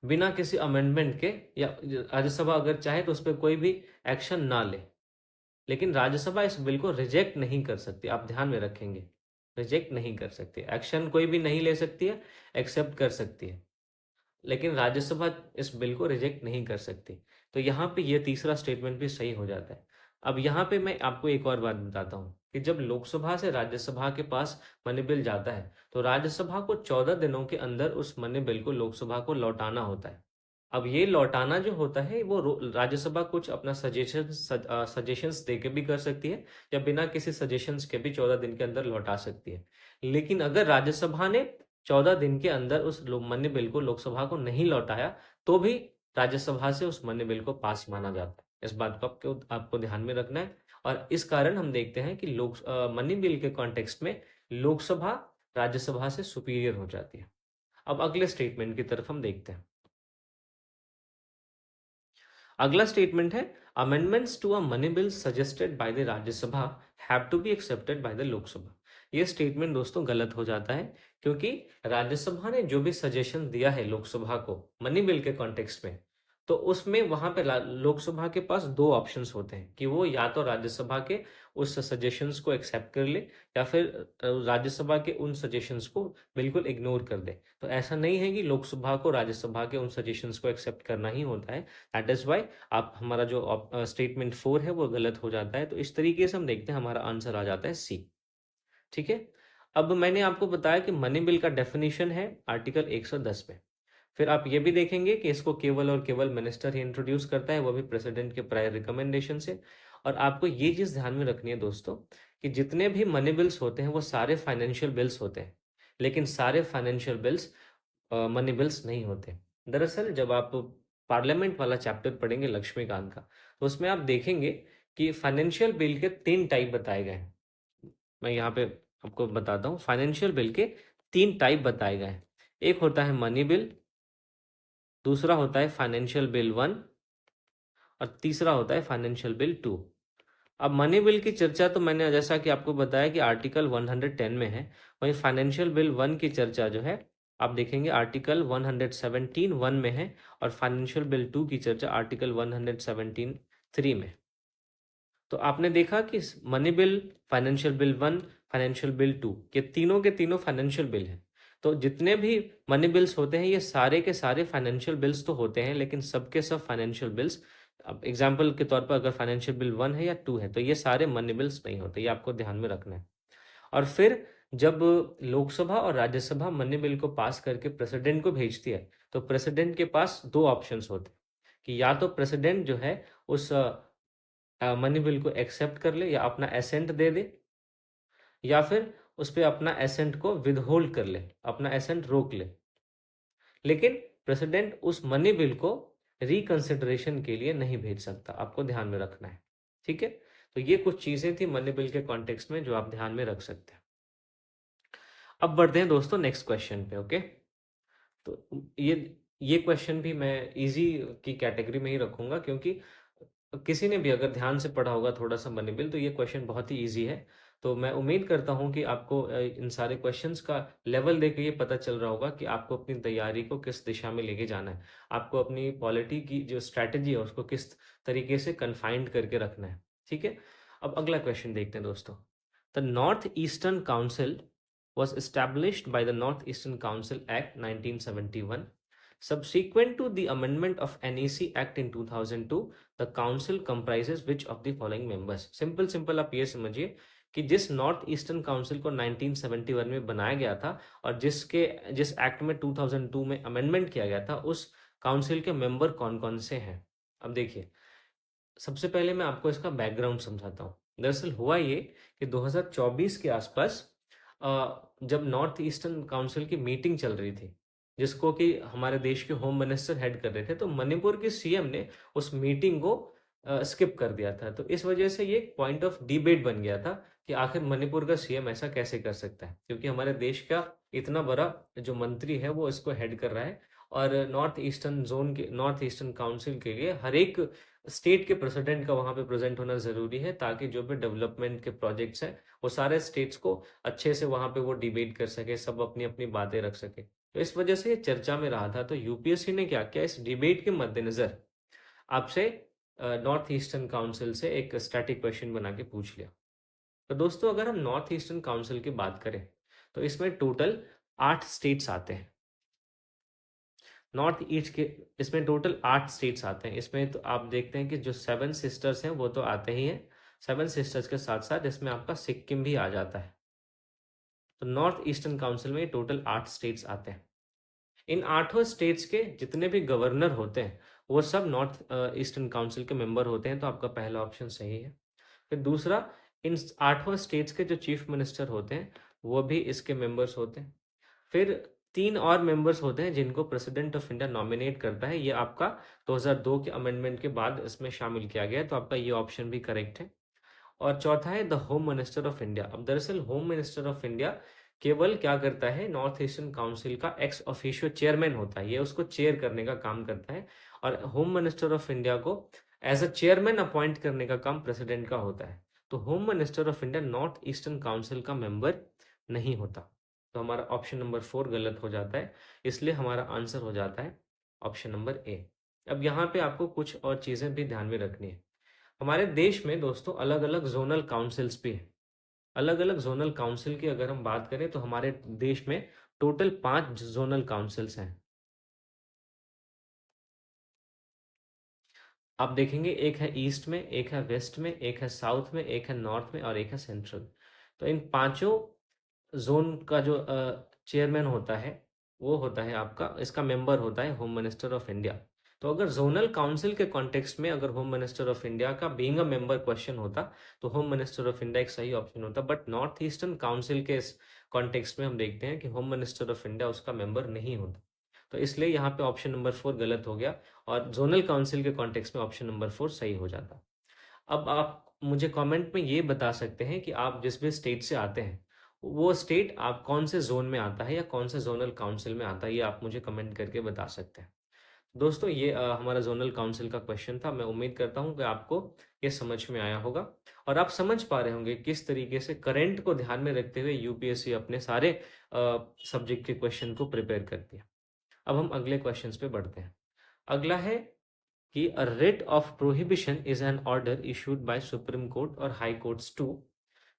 बिना किसी अमेंडमेंट के, या राज्यसभा अगर चाहे तो उस पर कोई भी एक्शन ना ले, लेकिन राज्यसभा इस बिल को रिजेक्ट नहीं कर सकती, आप ध्यान में रखेंगे। रिजेक्ट नहीं कर सकती। एक्शन कोई भी नहीं ले सकती है, एक्सेप्ट कर सकती है, लेकिन राज्यसभा इस बिल को रिजेक्ट नहीं कर सकती। तो यहाँ पे ये तीसरा स्टेटमेंट भी सही हो जाता है। अब यहाँ पे मैं आपको एक और बात बताता हूँ कि जब लोकसभा से राज्यसभा के पास मनी बिल जाता है तो राज्यसभा को 14 दिनों के अंदर उस मनी बिल को लोकसभा को लौटाना होता है। अब ये लौटाना जो होता है वो राज्यसभा कुछ अपना सजेशंस दे के भी कर सकती है, या बिना किसी सजेशंस के भी 14 दिन के अंदर लौटा सकती है। लेकिन अगर राज्यसभा ने 14 दिन के अंदर उस मनी बिल को लोकसभा को नहीं लौटाया तो भी राज्यसभा से उस मनी बिल को पास माना जाता है। इस बात को आपको ध्यान में रखना है। और इस कारण हम देखते हैं कि मनी बिल के कॉन्टेक्स्ट में लोकसभा राज्यसभा से सुपीरियर हो जाती है। अब अगले स्टेटमेंट की तरफ हम देखते हैं। अगला स्टेटमेंट है, amendments to a money bill suggested by the Rajya Sabha have to be accepted by the Lok Sabha. ये स्टेटमेंट दोस्तों गलत हो जाता है, क्योंकि राज्यसभा ने जो भी सजेशन दिया है लोकसभा को मनी बिल के कॉन्टेक्स्ट में, तो उसमें वहां पे लोकसभा के पास दो ऑप्शंस होते हैं कि वो या तो राज्यसभा के उस सजेशंस को एक्सेप्ट कर ले, या फिर राज्यसभा के उन सजेशंस को बिल्कुल इग्नोर कर दे। तो ऐसा नहीं है कि लोकसभा को राज्यसभा के उन सजेशंस को एक्सेप्ट करना ही होता है। दैट इज वाई आप हमारा जो स्टेटमेंट 4 है वो गलत हो जाता है। तो इस तरीके से हम देखते हैं हमारा आंसर आ जाता है सी। ठीक है। अब मैंने आपको बताया कि मनी बिल का डेफिनेशन है आर्टिकल 110 में। फिर आप ये भी देखेंगे कि इसको केवल और केवल मिनिस्टर ही इंट्रोड्यूस करता है, वो भी प्रेसिडेंट के प्रायर रिकमेंडेशन से। और आपको ये चीज़ ध्यान में रखनी है दोस्तों कि जितने भी मनी बिल्स होते हैं वो सारे फाइनेंशियल बिल्स होते हैं, लेकिन सारे फाइनेंशियल बिल्स मनी बिल्स नहीं होते। दरअसल जब आप पार्लियामेंट वाला चैप्टर पढ़ेंगे लक्ष्मीकांत का, तो उसमें आप देखेंगे कि फाइनेंशियल बिल के 3 टाइप बताए गए हैं। मैं यहाँ पे आपको बताता हूँ, फाइनेंशियल बिल के 3 टाइप बताए गए हैं। एक होता है मनी बिल, दूसरा होता है फाइनेंशियल बिल 1, और तीसरा होता है फाइनेंशियल बिल 2। अब मनी बिल की चर्चा तो मैंने जैसा कि आपको बताया कि आर्टिकल 110 में है, वहीं फाइनेंशियल बिल 1 की चर्चा जो है आप देखेंगे आर्टिकल 117 1 में है, और फाइनेंशियल बिल 2 की चर्चा आर्टिकल 117 3 में। तो आपने देखा कि money bill, financial bill 1, financial bill 2, ये तीनों के तीनों फाइनेंशियल बिल हैं। तो जितने भी मनी बिल्स होते हैं ये सारे के सारे फाइनेंशियल बिल्स तो होते हैं, लेकिन सबके सब फाइनेंशियल बिल्स, अब एग्जाम्पल के तौर पर अगर फाइनेंशियल बिल 1 है या 2 है तो ये सारे मनी बिल्स नहीं होते, ये आपको ध्यान में रखना है। और फिर जब लोकसभा और राज्यसभा मनी बिल को पास करके प्रेसिडेंट को भेजती है, तो प्रेसिडेंट के पास दो ऑप्शंस होते हैं कि या तो प्रेसिडेंट जो है उस मनी बिल को एक्सेप्ट कर ले या अपना एसेंट दे दे, या फिर उस पे अपना एसेंट को विदहोल्ड कर ले, अपना एसेंट रोक ले। लेकिन प्रेसिडेंट उस मनी बिल को रिकंसिडरेशन के लिए नहीं भेज सकता, आपको ध्यान में रखना है। ठीक है। तो ये कुछ चीजें थी मनी बिल के कॉन्टेक्स्ट में जो आप ध्यान में रख सकते हैं। अब बढ़ते हैं दोस्तों नेक्स्ट क्वेश्चन पे। ओके। तो ये क्वेश्चन भी मैं इजी की कैटेगरी में ही रखूंगा, क्योंकि किसी ने भी अगर ध्यान से पढ़ा होगा थोड़ा सा मनी बिल तो ये क्वेश्चन बहुत ही इजी है। तो मैं उम्मीद करता हूं कि आपको इन सारे क्वेश्चंस का लेवल देख के ये पता चल रहा होगा कि आपको अपनी तैयारी को किस दिशा में लेके जाना है, आपको अपनी पॉलिटी की जो स्ट्रैटेजी है उसको किस तरीके से कन्फाइंड करके रखना है। ठीक है। अब अगला क्वेश्चन देखते हैं दोस्तों। The north eastern council was established by the Northeastern Council Act 1971. Subsequent to the amendment of NEC Act in 2002, the council comprises which of the following members? Simple आप ये समझिए कि जिस नॉर्थ ईस्टर्न काउंसिल को 1971 में बनाया गया था और जिस एक्ट में 2002 में अमेंडमेंट किया गया था, उस काउंसिल के मेंबर कौन कौन से हैं। अब देखिए, सबसे पहले मैं आपको इसका बैकग्राउंड समझाता हूँ। दरअसल हुआ ये कि 2024 के आसपास जब नॉर्थ ईस्टर्न काउंसिल की मीटिंग चल रही थी, जिसको कि हमारे देश के होम मिनिस्टर हेड कर रहे थे, तो मणिपुर के सीएम ने उस मीटिंग को स्किप कर दिया था। तो इस वजह से ये पॉइंट ऑफ डिबेट बन गया था कि आखिर मणिपुर का सीएम ऐसा कैसे कर सकता है, क्योंकि हमारे देश का इतना बड़ा जो मंत्री है वो इसको हेड कर रहा है। और नॉर्थ ईस्टर्न काउंसिल के लिए हर एक स्टेट के प्रेसिडेंट का वहां पे प्रेजेंट होना जरूरी है, ताकि जो भी डेवलपमेंट के प्रोजेक्ट्स हैं वो सारे स्टेट्स को अच्छे से वहां पे वो डिबेट कर सके, सब अपनी अपनी बातें रख सके। तो इस वजह से ये चर्चा में रहा था। तो यूपीएससी ने क्या किया, इस डिबेट के मद्देनजर आपसे नॉर्थ ईस्टर्न काउंसिल से एक स्टैटिक क्वेश्चन बना के पूछ लिया। तो दोस्तों अगर हम नॉर्थ ईस्टर्न काउंसिल की बात करें तो इसमें टोटल 8 स्टेट्स आते हैं। नॉर्थ ईस्ट के इसमें टोटल 8 स्टेट्स आते हैं। इसमें तो आप देखते हैं कि जो 7 सिस्टर्स हैं वो तो आते ही हैं। 7 सिस्टर्स के साथ साथ इसमें आपका सिक्किम भी आ जाता है। तो नॉर्थ ईस्टर्न काउंसिल में टोटल 8 स्टेट्स आते हैं। इन 8 स्टेट्स के जितने भी गवर्नर होते हैं वो सब नॉर्थ ईस्टर्न काउंसिल के मेंबर होते हैं। तो आपका पहला ऑप्शन सही है। फिर दूसरा, इन 8 स्टेट्स के जो चीफ मिनिस्टर होते हैं वो भी इसके मेंबर्स होते हैं। फिर 3 और मेंबर्स होते हैं जिनको प्रेसिडेंट ऑफ इंडिया नॉमिनेट करता है। ये आपका 2002 के अमेंडमेंट के बाद इसमें शामिल किया गया है। तो आपका ये ऑप्शन भी करेक्ट है। और चौथा है the home minister of India. अब दरअसल होम मिनिस्टर ऑफ इंडिया केवल क्या करता है, नॉर्थ ईस्टर्न काउंसिल का एक्स ऑफिशियो चेयरमैन होता है। ये उसको चेयर करने का काम करता है। और होम मिनिस्टर ऑफ इंडिया को एज अ चेयरमैन अपॉइंट करने का काम प्रेसिडेंट का होता है। तो home minister of India north eastern council का मेंबर नहीं होता। तो हमारा ऑप्शन नंबर 4 गलत हो जाता है। इसलिए हमारा आंसर हो जाता है ऑप्शन नंबर ए। अब यहाँ पे आपको कुछ और चीज़ें भी ध्यान में रखनी है। हमारे देश में दोस्तों अलग अलग जोनल काउंसिल्स भी हैं। अलग अलग जोनल काउंसिल की अगर हम बात करें तो हमारे देश में टोटल 5 जोनल काउंसिल्स हैं। आप देखेंगे एक है ईस्ट में, एक है वेस्ट में, एक है साउथ में, एक है नॉर्थ में और एक है सेंट्रल। तो इन पांचों जोन का जो चेयरमैन होता है वो होता है आपका, इसका मेंबर होता है होम मिनिस्टर ऑफ इंडिया। तो अगर जोनल काउंसिल के कॉन्टेक्स्ट में अगर होम मिनिस्टर ऑफ इंडिया का बीइंग अ मेंबर क्वेश्चन होता तो होम मिनिस्टर ऑफ इंडिया एक सही ऑप्शन होता। बट नॉर्थ ईस्टर्न काउंसिल के इस कॉन्टेक्स्ट में हम देखते हैं कि होम मिनिस्टर ऑफ इंडिया उसका मेंबर नहीं होता। तो इसलिए यहाँ पे ऑप्शन नंबर 4 गलत हो गया और जोनल काउंसिल के कॉन्टेक्स्ट में ऑप्शन नंबर 4 सही हो जाता। अब आप मुझे कमेंट में ये बता सकते हैं कि आप जिस भी स्टेट से आते हैं वो स्टेट आप कौन से जोन में आता है या कौन से जोनल काउंसिल में आता है, ये आप मुझे कमेंट करके बता सकते हैं। दोस्तों ये हमारा जोनल काउंसिल का क्वेश्चन था। मैं उम्मीद करता हूँ कि आपको ये समझ में आया होगा और आप समझ पा रहे होंगे किस तरीके से करंट को ध्यान में रखते हुए यूपीएससी अपने सारे सब्जेक्ट के क्वेश्चन को प्रिपेयर करती है। अब हम अगले क्वेश्चंस पे बढ़ते हैं। अगला है कि a writ of prohibition is an order issued by Supreme Court or High Courts to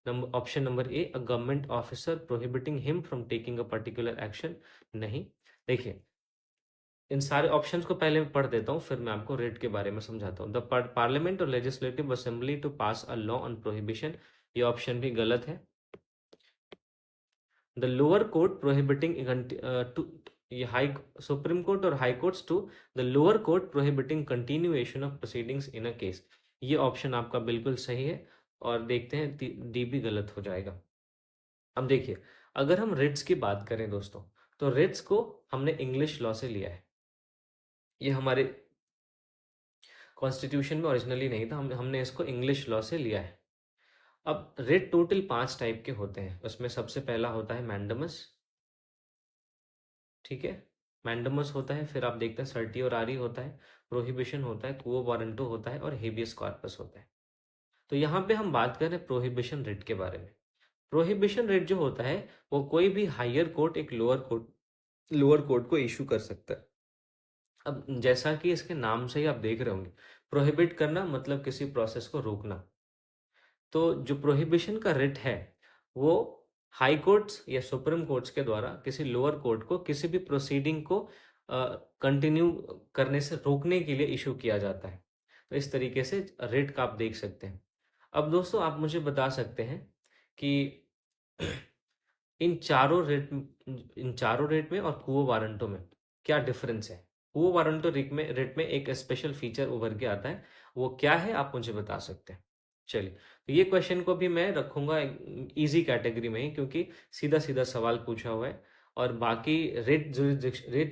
option number A a government officer prohibiting him from taking a particular action. नहीं, देखिए इन सारे ऑप्शंस को पहले मैं पढ़ देता हूँ फिर मैं आपको रेट के बारे में समझाता हूँ। द पार्लियामेंट और legislative assembly to pass a law on prohibition, ये ऑप्शन भी गलत है। The lower court prohibiting to, ये हाई सुप्रीम कोर्ट और high courts to the lower court prohibiting continuation of proceedings in a case, ये option आपका बिल्कुल सही है। और देखते हैं डी भी गलत हो जाएगा। अब देखिए अगर हम रिट्स की बात करें दोस्तों तो रिट्स को हमने इंग्लिश लॉ से लिया है। ये हमारे कॉन्स्टिट्यूशन में ओरिजिनली नहीं था, हमने इसको इंग्लिश लॉ से लिया है। अब रिट टोटल 5 टाइप के होते हैं। उसमें सबसे पहला होता है मैंडमस, ठीक है, मैंडमस होता है। फिर आप देखते हैं सर्टियोरारी होता है, प्रोहिबिशन होता है, क्वो वारंटो होता है और हेबियस कॉर्पस होता है। तो यहाँ पे हम बात करें प्रोहिबिशन रिट के बारे में। प्रोहिबिशन रिट जो होता है वो कोई भी हायर कोर्ट एक लोअर कोर्ट को इशू कर सकता है। अब जैसा कि इसके नाम से ही आप देख रहे होंगे, प्रोहिबिट करना मतलब किसी प्रोसेस को रोकना। तो जो प्रोहिबिशन का रिट है वो हाई कोर्ट्स या सुप्रीम कोर्ट्स के द्वारा किसी लोअर कोर्ट को किसी भी प्रोसीडिंग को कंटिन्यू करने से रोकने के लिए इशू किया जाता है। तो इस तरीके से रिट का आप देख सकते हैं। अब दोस्तों आप मुझे बता सकते हैं कि इन चारों रेट इन चारों रेट में और कुओ वारंटो में क्या डिफरेंस है। कुओ वारंटो रेट में एक स्पेशल फीचर उभर के आता है, वो क्या है आप मुझे बता सकते हैं। चलिए तो ये क्वेश्चन को भी मैं रखूंगा इजी कैटेगरी में ही, क्योंकि सीधा सीधा सवाल पूछा हुआ है और बाकी रेट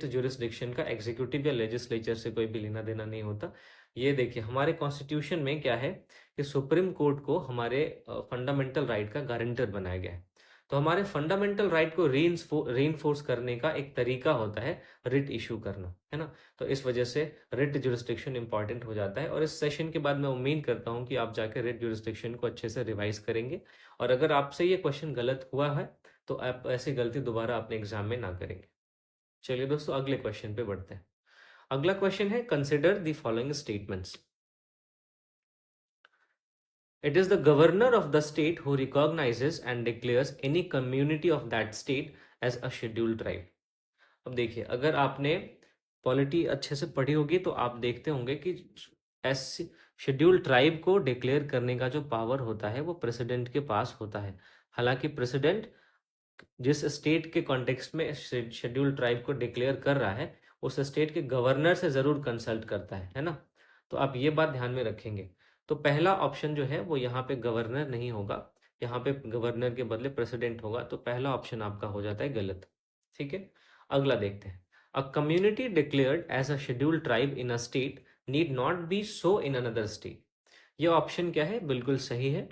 जुरिस्डिक्शन का एग्जीक्यूटिव या लेजिस्लेचर से कोई भी लेना देना नहीं होता। ये देखिए हमारे कॉन्स्टिट्यूशन में क्या है कि सुप्रीम कोर्ट को हमारे फंडामेंटल राइट का गारंटर बनाया गया है। तो हमारे फंडामेंटल राइट को रीइंफोर्स करने का एक तरीका होता है रिट इशू करना, है ना। तो इस वजह से रिट जुरिस्डिक्शन इंपॉर्टेंट हो जाता है और इस सेशन के बाद मैं उम्मीद करता हूं कि आप जाकर रिट जुरिस्डिक्शन को अच्छे से रिवाइज करेंगे और अगर आपसे ये क्वेश्चन गलत हुआ है तो आप ऐसी गलती दोबारा अपने एग्जाम में ना करेंगे। चलिए दोस्तों अगले क्वेश्चन पे बढ़ते हैं। अगला क्वेश्चन है consider the following statements. It is the governor of the state who recognizes and declares any community of that state as a scheduled tribe. अब देखिए, अगर आपने पॉलिटी अच्छे से पढ़ी होगी तो आप देखते होंगे कि एस शेड्यूल्ड ट्राइब को डिक्लेयर करने का जो पावर होता है वो प्रेसिडेंट के पास होता है। हालांकि प्रेसिडेंट जिस स्टेट के कॉन्टेक्स्ट में शेड्यूल्ड ट्राइब को डिक्लेयर कर रहा है उस स्टेट के गवर्नर से ज़रूर कंसल्ट करता है ना। तो आप ये बात ध्यान में रखेंगे। तो पहला ऑप्शन जो है वो यहाँ पे गवर्नर नहीं होगा, यहाँ पे गवर्नर के बदले प्रेसिडेंट होगा, तो पहला ऑप्शन आपका हो जाता है गलत। ठीक है, अगला देखते हैं। A community declared as a scheduled tribe in a state need not be so in another state. ये ऑप्शन क्या है, बिल्कुल सही है।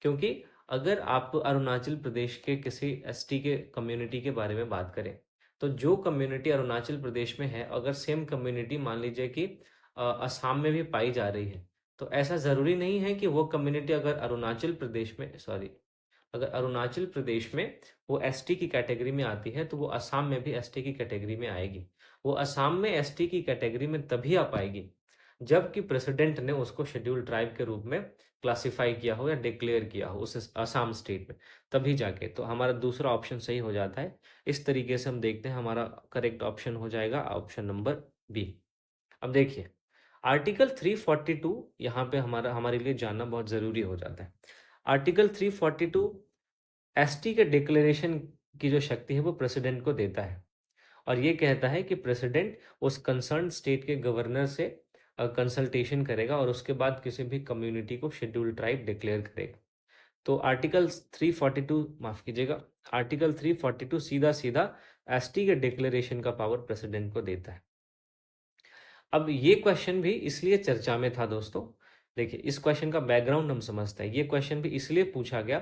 क्योंकि अगर आप अरुणाचल प्रदेश के किसी एसटी के कम्युनिटी के बारे में बात करें, तो जो कम्युनिटी अरुणाचल प्रदेश में है, अगर सेम कम्युनिटी मान लीजिए कि असम में भी पाई जा रही है, तो ऐसा ज़रूरी नहीं है कि वो कम्युनिटी अगर अरुणाचल प्रदेश में सॉरी अगर अरुणाचल प्रदेश में वो एसटी की कैटेगरी में आती है तो वो असम में भी एसटी की कैटेगरी में आएगी। वो असम में एसटी की कैटेगरी में तभी आ पाएगी जबकि प्रेसिडेंट ने उसको शेड्यूल्ड ट्राइब के रूप में क्लासिफाई किया हो या डिक्लेयर किया हो उस असम स्टेट में, तभी जाके तो हमारा दूसरा ऑप्शन सही हो जाता है। इस तरीके से हम देखते हैं, हमारा करेक्ट ऑप्शन हो जाएगा ऑप्शन नंबर बी। अब देखिए, आर्टिकल 342 यहाँ पे हमारे लिए जानना बहुत ज़रूरी हो जाता है। आर्टिकल 342 एसटी के डिक्लेरेशन की जो शक्ति है वो प्रेसिडेंट को देता है, और ये कहता है कि प्रेसिडेंट उस कंसर्न स्टेट के गवर्नर से कंसल्टेशन करेगा और उसके बाद किसी भी कम्युनिटी को शेड्यूल्ड ट्राइब डिक्लेयर करेगा। तो आर्टिकल 342 माफ कीजिएगा, आर्टिकल 342 सीधा सीधा एसटी के डिक्लेरेशन का पावर प्रेसिडेंट को देता है। अब ये क्वेश्चन भी इसलिए चर्चा में था दोस्तों। देखिए, इस क्वेश्चन का बैकग्राउंड हम समझते हैं। ये क्वेश्चन भी इसलिए पूछा गया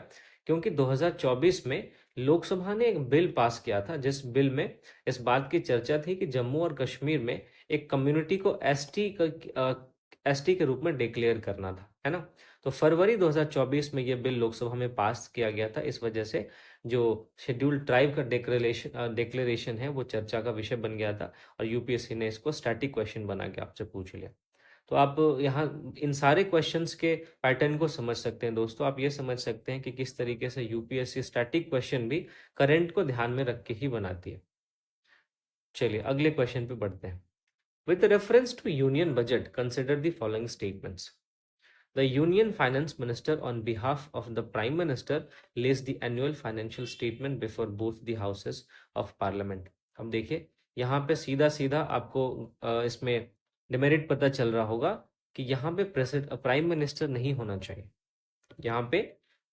क्योंकि 2024 में लोकसभा ने एक बिल पास किया था जिस बिल में इस बात की चर्चा थी कि जम्मू और कश्मीर में एक कम्युनिटी को एसटी के रूप में डिक्लेयर करना था, है ना। तो फरवरी 2024 में ये बिल लोकसभा में पास किया गया था। इस वजह से जो शेड्यूल्ड ट्राइब का डिक्लेरेशन है वो चर्चा का विषय बन गया था, और यूपीएससी ने इसको स्टैटिक क्वेश्चन बना के आपसे पूछ लिया। तो आप यहाँ इन सारे क्वेश्चंस के पैटर्न को समझ सकते हैं दोस्तों। आप ये समझ सकते हैं कि किस तरीके से यूपीएससी स्टैटिक क्वेश्चन भी करंट को ध्यान में रख के ही बनाती है। चलिए अगले क्वेश्चन पे बढ़ते हैं। With reference to union budget consider the following statements. The Union Finance Minister, on behalf of the Prime Minister, lays the annual financial statement before both the houses of Parliament. अब देखिए, यहाँ पे सीधा सीधा आपको इसमें डिमेरिट पता चल रहा होगा कि यहाँ पे प्राइम मिनिस्टर नहीं होना चाहिए, यहाँ पे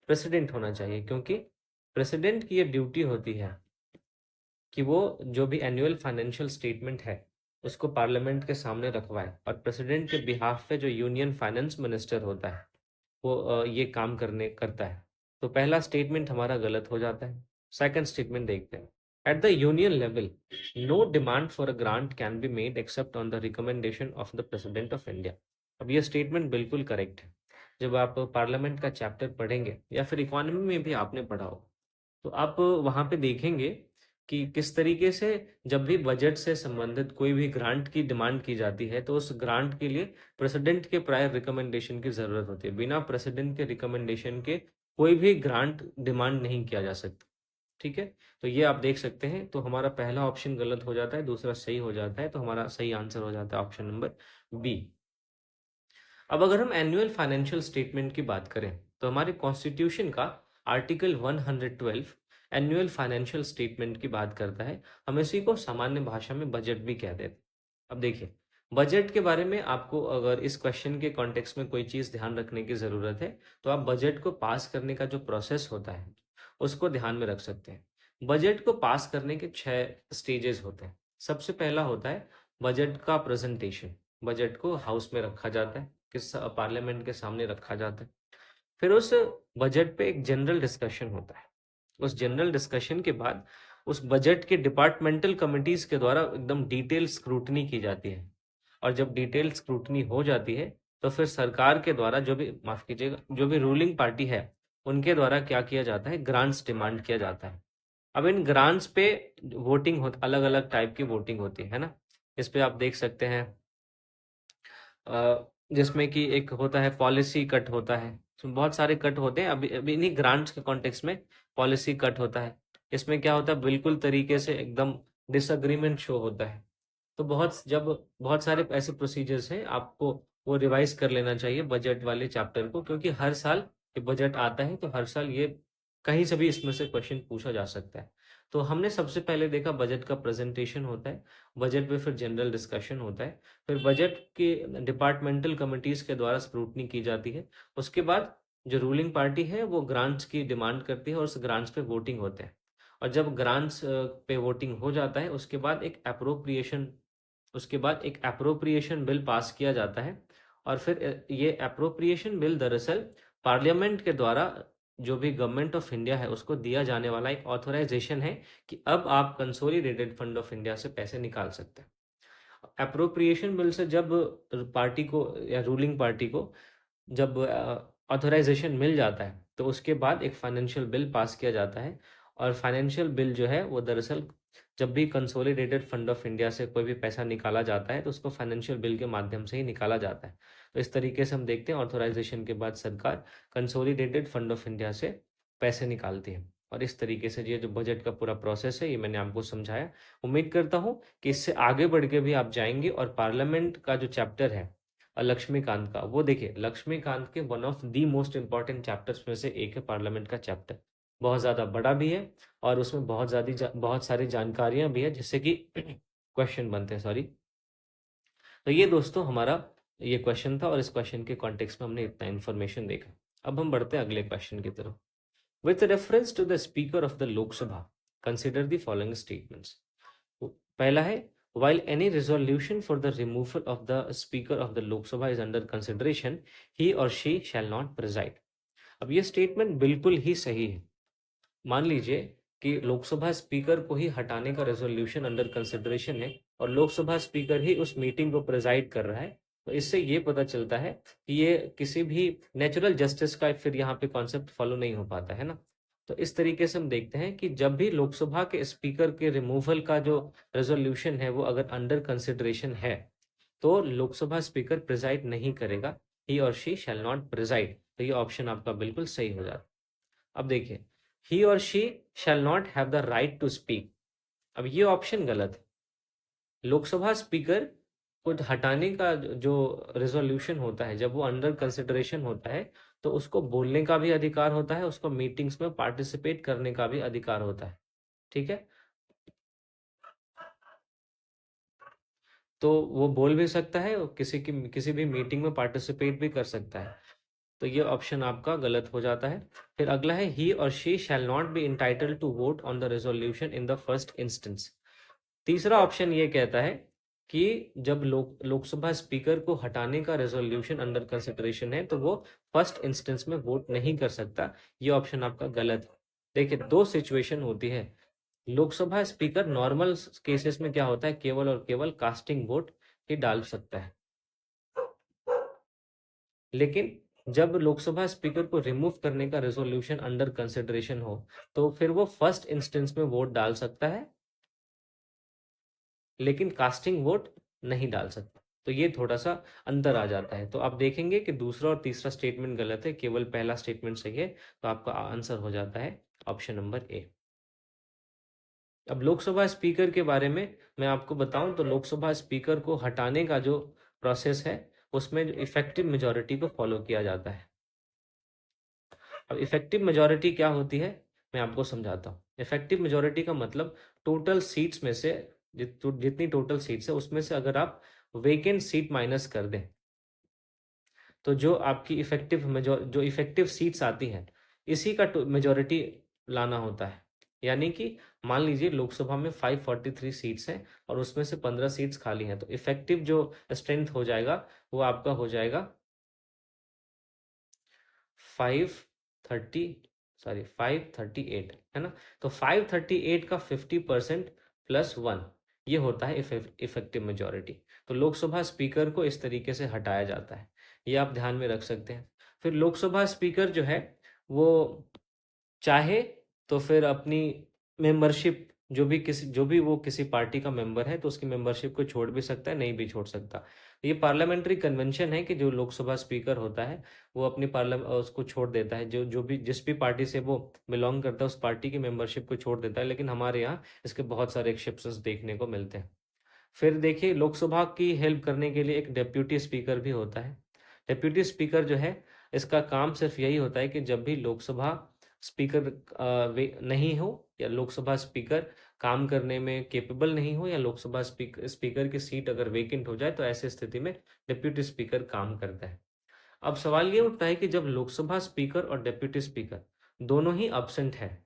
प्रेसिडेंट होना चाहिए, क्योंकि प्रेसिडेंट की ये ड्यूटी होती है कि वो जो भी एनुअल फाइनेंशियल स्टेटमेंट है उसको पार्लियामेंट के सामने रखवाए, और प्रेसिडेंट के बिहाफ पे जो यूनियन फाइनेंस मिनिस्टर होता है वो ये काम करता है। तो पहला स्टेटमेंट हमारा गलत हो जाता है। सेकंड स्टेटमेंट देखते हैं। At the union level no demand for a grant can be made except on the recommendation of the president of India. अब ये स्टेटमेंट बिल्कुल करेक्ट है। जब आप पार्लियामेंट का चैप्टर पढ़ेंगे या फिर इकोनॉमी में भी आपने पढ़ा हो, तो आप वहाँ पे देखेंगे कि किस तरीके से जब भी बजट से संबंधित कोई भी ग्रांट की डिमांड की जाती है तो उस ग्रांट के लिए प्रेसिडेंट के प्रायर रिकमेंडेशन की ज़रूरत होती है। बिना प्रेसिडेंट के रिकमेंडेशन के कोई भी ग्रांट डिमांड नहीं किया जा सकता। ठीक है, तो ये आप देख सकते हैं। तो हमारा पहला ऑप्शन गलत हो जाता है, दूसरा सही हो जाता है, तो हमारा सही आंसर हो जाता है ऑप्शन नंबर बी। अब अगर हम एनुअल फाइनेंशियल स्टेटमेंट की बात करें तो हमारे कॉन्स्टिट्यूशन का आर्टिकल 112 एनुअल फाइनेंशियल स्टेटमेंट की बात करता है। हम इसी को सामान्य भाषा में बजट भी कह देते हैं। अब देखिए, बजट के बारे में आपको अगर इस क्वेश्चन के कॉन्टेक्स्ट में कोई चीज़ ध्यान रखने की ज़रूरत है तो आप बजट को पास करने का जो प्रोसेस होता है उसको ध्यान में रख सकते हैं। बजट को पास करने के 6 स्टेजेस होते हैं। सबसे पहला होता है बजट का प्रेजेंटेशन। बजट को हाउस में रखा जाता है, किस पार्लियामेंट के सामने रखा जाता है। फिर उस बजट पे एक जनरल डिस्कशन होता है। उस जनरल डिस्कशन के बाद उस बजट के डिपार्टमेंटल कमिटीज के द्वारा एकदम डिटेल स्क्रूटनी की जाती है, और जब डिटेल स्क्रूटनी हो जाती है तो फिर सरकार के द्वारा जो भी माफ कीजिएगा जो भी रूलिंग पार्टी है उनके द्वारा क्या किया जाता है, ग्रांट्स डिमांड किया जाता है। अब इन ग्रांट्स पे वोटिंग हो, अलग अलग टाइप की वोटिंग होती है ना। इस पे आप देख सकते हैं जिसमें कि एक होता है पॉलिसी कट होता है, इसमें बहुत सारे कट होते हैं। अभी अभी इन्हीं ग्रांट्स के कॉन्टेक्स्ट में पॉलिसी कट होता है। इसमें क्या होता है, बिल्कुल तरीके से एकदम डिसएग्रीमेंट शो होता है। तो जब बहुत सारे ऐसे प्रोसीजर्स हैं, आपको वो रिवाइज कर लेना चाहिए बजट वाले चैप्टर को, क्योंकि हर साल ये बजट आता है, तो हर साल ये कहीं से भी इसमें से क्वेश्चन पूछा जा सकता है। तो हमने सबसे पहले देखा बजट का प्रेजेंटेशन होता है, बजट पे फिर जनरल डिस्कशन होता है, फिर बजट के डिपार्टमेंटल कमिटीज के द्वारा स्क्रूटनी की जाती है। उसके बाद जो रूलिंग पार्टी है वो ग्रांट्स की डिमांड करती है और उस ग्रांट्स पे वोटिंग होते हैं। और जब ग्रांट्स पे वोटिंग हो जाता है, उसके बाद एक अप्रोप्रिएशन बिल पास किया जाता है। और फिर ये अप्रोप्रिएशन बिल दरअसल पार्लियामेंट के द्वारा जो भी गवर्नमेंट ऑफ इंडिया है उसको दिया जाने वाला एक ऑथराइजेशन है कि अब आप कंसोलिडेटेड फंड ऑफ इंडिया से पैसे निकाल सकते हैं। अप्रोप्रिएशन बिल से जब पार्टी को या रूलिंग पार्टी को जब ऑथराइजेशन मिल जाता है, तो उसके बाद एक फाइनेंशियल बिल पास किया जाता है। और फाइनेंशियल बिल जो है वो दरअसल जब भी कंसोलिडेटेड फंड ऑफ इंडिया से कोई भी पैसा निकाला जाता है, तो उसको फाइनेंशियल बिल के माध्यम से ही निकाला जाता है। तो इस तरीके से हम देखते हैं ऑथराइजेशन के बाद सरकार कंसोलिडेटेड फंड ऑफ इंडिया से पैसे निकालती है। और इस तरीके से ये जो बजट का पूरा प्रोसेस है, ये मैंने आपको समझाया। उम्मीद करता हूँ कि इससे आगे बढ़ के भी आप जाएंगे और पार्लियामेंट का जो चैप्टर है लक्ष्मीकांत का, वो देखिए लक्ष्मीकांत के one of the most important chapters में से एक है पार्लियामेंट का चैप्टर। बहुत ज़्यादा बड़ा भी है और उसमें बहुत सारी जानकारियां भी है जिससे कि क्वेश्चन बनते हैं, सॉरी। तो ये दोस्तों हमारा ये क्वेश्चन था और इस क्वेश्चन के कॉन्टेक्स्ट में हमने इतना इन्फॉर्मेशन देखा। अब हम बढ़ते हैं अगले क्वेश्चन की तरफ। With reference to the speaker of the Lok Sabha consider the following statements. पहला है, while any resolution for the removal of the speaker of the lok sabha is under consideration, he or she shall not preside। अब ये statement बिल्कुल ही सही है। मान लीजिए कि लोकसभा स्पीकर को ही हटाने का रेजोल्यूशन अंडर कंसिडरेशन है और लोकसभा स्पीकर ही उस मीटिंग को प्रेजाइड कर रहा है, तो इससे ये पता चलता है कि ये किसी भी नेचुरल जस्टिस का फिर यहाँ पे कॉन्सेप्ट फॉलो नहीं हो पाता है ना। तो इस तरीके से हम देखते हैं कि जब भी लोकसभा के स्पीकर के रिमूवल का जो रेजोल्यूशन है वो अगर अंडर कंसिडरेशन है, तो लोकसभा स्पीकर प्रिजाइड नहीं करेगा, ही or she shall not preside. तो ये ऑप्शन आपका बिल्कुल सही हो जाता है। अब देखिए, he or she shall not have the right to speak. अब ये ऑप्शन गलत है। लोकसभा स्पीकर को हटाने का जो रेजोल्यूशन होता है, जब वो अंडर कंसिडरेशन होता है, तो उसको बोलने का भी अधिकार होता है, उसको मीटिंग्स में पार्टिसिपेट करने का भी अधिकार होता है। ठीक है, तो वो बोल भी सकता है और किसी भी मीटिंग में पार्टिसिपेट भी कर सकता है। तो ये ऑप्शन आपका गलत हो जाता है। फिर अगला है, he or she shall not be entitled to vote on the resolution in the first instance. तीसरा ऑप्शन ये कहता है कि जब लोकसभा स्पीकर को हटाने का रेजोल्यूशन अंडर कंसिडरेशन है, तो वो फर्स्ट इंस्टेंस में वोट नहीं कर सकता। ये ऑप्शन आपका गलत है। देखिए, दो सिचुएशन होती है। लोकसभा स्पीकर नॉर्मल केसेस में क्या होता है, केवल और केवल कास्टिंग वोट ही डाल सकता है। लेकिन जब लोकसभा स्पीकर को रिमूव करने का रेजोल्यूशन अंडर कंसिडरेशन हो, तो फिर वो फर्स्ट इंस्टेंस में वोट डाल सकता है, लेकिन कास्टिंग वोट नहीं डाल सकता। तो ये थोड़ा सा अंतर आ जाता है। तो आप देखेंगे कि दूसरा और तीसरा स्टेटमेंट गलत है, केवल पहला स्टेटमेंट सही है। तो आपका आंसर हो जाता है ऑप्शन नंबर ए। अब लोकसभा स्पीकर के बारे में मैं आपको बताऊं, तो लोकसभा स्पीकर को हटाने का जो प्रोसेस है, उसमें जो इफेक्टिव मेजोरिटी को फॉलो किया जाता है। अब इफेक्टिव मेजोरिटी क्या होती है, मैं आपको समझाता हूँ। इफेक्टिव मेजोरिटी का मतलब टोटल सीट्स में से जितनी टोटल सीट्स है उसमें से अगर आप वेकेंट सीट माइनस कर दें, तो जो आपकी जो इफेक्टिव सीट्स आती हैं, इसी का मेजोरिटी लाना होता है। यानी कि मान लीजिए लोकसभा में 543 सीट्स हैं और उसमें से 15 सीट्स खाली हैं, तो इफेक्टिव जो स्ट्रेंथ हो जाएगा वो आपका हो जाएगा 530 538, है ना। तो 538 का 50% प्लस 1, ये होता है इफेक्टिव मेजोरिटी। तो लोकसभा स्पीकर को इस तरीके से हटाया जाता है, ये आप ध्यान में रख सकते हैं। फिर लोकसभा स्पीकर जो है वो चाहे तो फिर अपनी मेंबरशिप, जो भी वो किसी पार्टी का मेंबर है, तो उसकी मेंबरशिप को छोड़ भी सकता है, नहीं भी छोड़ सकता। ये पार्लियामेंट्री कन्वेंशन है कि जो लोकसभा स्पीकर होता है वो अपनी पार्लियामेंट उसको छोड़ देता है, जो जो भी जिस भी पार्टी से वो बिलोंग करता है उस पार्टी की मेंबरशिप को छोड़ देता है, लेकिन हमारे यहाँ इसके बहुत सारे एक्सेप्शंस देखने को मिलते हैं। फिर देखिए लोकसभा की हेल्प करने के लिए एक डेप्यूटी स्पीकर भी होता है। डेप्यूटी स्पीकर जो है इसका काम सिर्फ यही होता है कि जब भी लोकसभा स्पीकर नहीं हो या लोकसभा स्पीकर काम करने में केपेबल नहीं हो या लोकसभा स्पीकर की सीट अगर वेकेंट हो जाए तो ऐसी स्थिति में डिप्यूटी स्पीकर काम करता है। अब सवाल ये उठता है कि जब लोकसभा स्पीकर और डिप्यूटी स्पीकर दोनों ही अब्सेंट है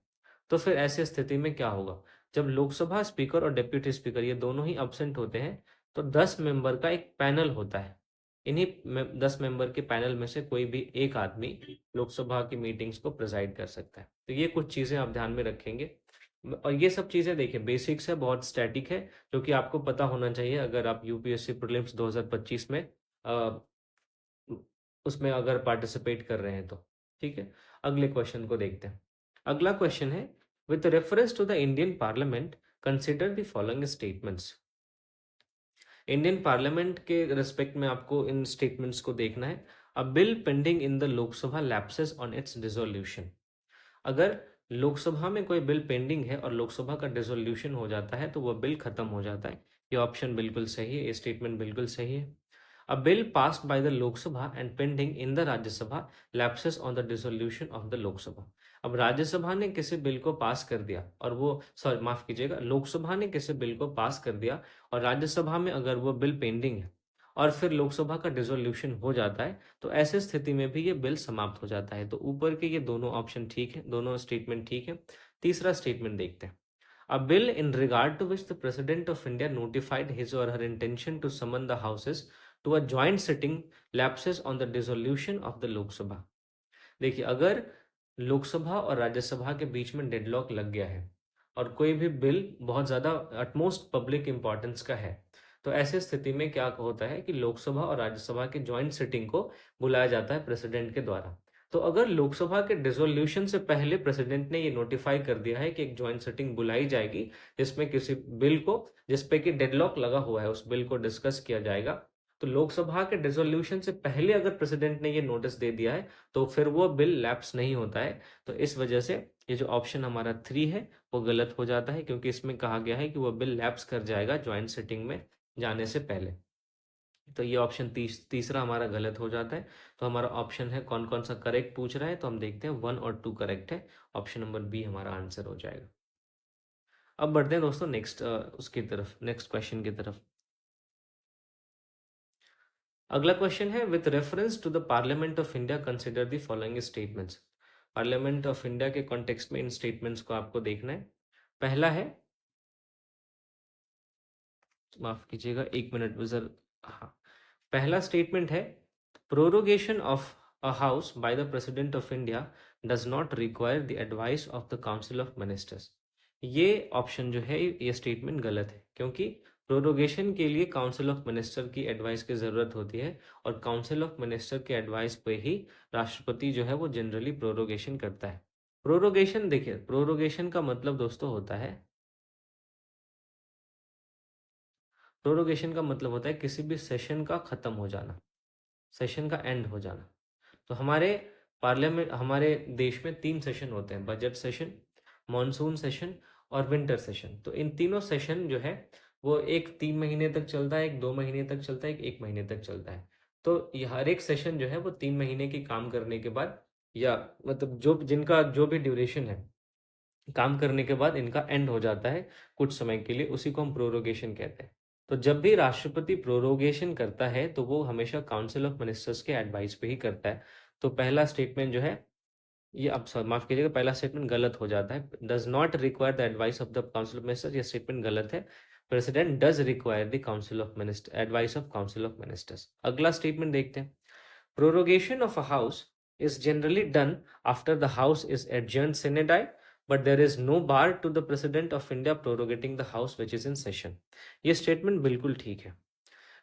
तो फिर ऐसी स्थिति में क्या होगा? जब लोकसभा स्पीकर और डिप्यूटी स्पीकर ये दोनों ही अब्सेंट होते हैं तो 10 मेंबर का एक पैनल होता है। इन्हीं 10 मेंबर के पैनल में से कोई भी एक आदमी लोकसभा की मीटिंग्स को प्रिजाइड कर सकता है। तो ये कुछ चीज़ें आप ध्यान में रखेंगे। और ये सब चीज़ें देखिए बेसिक्स है, बहुत स्टैटिक है, जो कि आपको पता होना चाहिए अगर आप यूपीएससी प्रीलिम्स 2025 में अ, उसमें अगर पार्टिसिपेट कर रहे हैं तो। ठीक है, अगले क्वेश्चन को देखते हैं। अगला क्वेश्चन है, with reference to the Indian parliament consider the following statements. Indian parliament के रिस्पेक्ट में आपको इन स्टेटमेंट्स को देखना है। A bill pending in the Lok Sabha lapses on its dissolution. अगर लोकसभा में कोई बिल पेंडिंग है और लोकसभा का डिसोल्यूशन हो जाता है तो वह बिल खत्म हो जाता है। ये ऑप्शन बिल्कुल सही है, ये स्टेटमेंट बिल्कुल सही है। A bill passed by the Lok Sabha and pending in the Rajya Sabha lapses on the dissolution of the Lok Sabha. अब राज्यसभा ने किसी बिल को पास कर दिया और वो, सॉरी माफ कीजिएगा, लोकसभा ने किसी बिल को पास कर दिया और राज्यसभा में अगर वो बिल पेंडिंग है और फिर लोकसभा का डिसोल्यूशन हो जाता है तो ऐसे स्थिति में भी ये बिल समाप्त हो जाता है। तो ऊपर के ये दोनों ऑप्शन ठीक है, दोनों स्टेटमेंट ठीक है। तीसरा स्टेटमेंट देखते हैं। A bill in regard to which the President of India notified his or her intention to summon the houses to a joint sitting lapses on the dissolution of the Lok Sabha। देखिए अगर लोकसभा और राज्यसभा के बीच में deadlock लग गया है और कोई भी बिल बहुत ज़्यादा अटमोस्ट पब्लिक इंपॉर्टेंस का है तो ऐसे स्थिति में क्या होता है कि लोकसभा और राज्यसभा की जॉइंट सिटिंग को बुलाया जाता है प्रेसिडेंट के द्वारा। तो अगर लोकसभा के डिसोल्यूशन से पहले प्रेसिडेंट ने ये नोटिफाई कर दिया है कि एक जॉइंट सिटिंग बुलाई जाएगी जिसमें किसी बिल को, जिसपे कि डेडलॉक लगा हुआ है, उस बिल को डिस्कस किया जाएगा, तो लोकसभा के डिसोल्यूशन से पहले अगर प्रेसिडेंट ने ये नोटिस दे दिया है तो फिर वो बिल लैप्स नहीं होता है। तो इस वजह से ये जो ऑप्शन हमारा 3 है वो गलत हो जाता है, क्योंकि इसमें कहा गया है कि वो बिल लैप्स कर जाएगा ज्वाइंट सिटिंग में जाने से पहले। तो ये ऑप्शन तीसरा हमारा गलत हो जाता है। तो हमारा ऑप्शन है, कौन कौन सा करेक्ट पूछ रहा है, तो हम देखते हैं 1 और 2 करेक्ट है। ऑप्शन नंबर बी हमारा आंसर हो जाएगा। अब बढ़ते हैं दोस्तों नेक्स्ट उसकी तरफ, नेक्स्ट क्वेश्चन की तरफ। अगला क्वेश्चन है, with reference to the parliament of India consider the following statements. Parliament of India के कॉन्टेक्स्ट में इन स्टेटमेंट्स को आपको देखना है। पहला है, माफ कीजिएगा 1 मिनट सर, हाँ, पहला स्टेटमेंट है, prorogation of a house by the president of India does not require the advice of the council of ministers. ये ऑप्शन जो है ये स्टेटमेंट गलत है, क्योंकि प्रोरोगेशन के लिए काउंसिल ऑफ मिनिस्टर की एडवाइस की ज़रूरत होती है और काउंसिल ऑफ मिनिस्टर के एडवाइस पे ही राष्ट्रपति जो है वो जनरली प्रोरोगेशन करता है। प्रोरोगेशन देखिए, प्रोरोगेशन का मतलब दोस्तों होता है, प्रोरोगेशन का मतलब होता है किसी भी सेशन का ख़त्म हो जाना, सेशन का एंड हो जाना। तो हमारे पार्लियामेंट, हमारे देश में 3 सेशन होते हैं, बजट सेशन, मॉनसून सेशन और विंटर सेशन। तो इन तीनों सेशन जो है वो एक 3 महीने तक चलता है, एक 2 महीने तक चलता है, एक 1 महीने तक चलता है। तो ये हर एक सेशन जो है वो 3 महीने की काम करने के बाद, या मतलब जो जिनका जो भी ड्यूरेशन है काम करने के बाद इनका एंड हो जाता है कुछ समय के लिए, उसी को हम प्रोरोगेशन कहते हैं। तो जब भी राष्ट्रपति प्रोरोगेशन करता है तो वो हमेशा काउंसिल ऑफ मिनिस्टर्स के एडवाइस पे ही करता है। तो पहला स्टेटमेंट जो है ये, अब सॉरी माफ कीजिएगा, पहला स्टेटमेंट गलत हो जाता है, does not require the advice of the council of ministers, ये स्टेटमेंट गलत है। President does require the council of minister advice of council of ministers. अगला स्टेटमेंट देखते हैं। Prorogation of a house is generally done after the house is adjourned sine die, but there is no bar to the President of India prorogating the house which is in session। ये statement बिल्कुल ठीक है।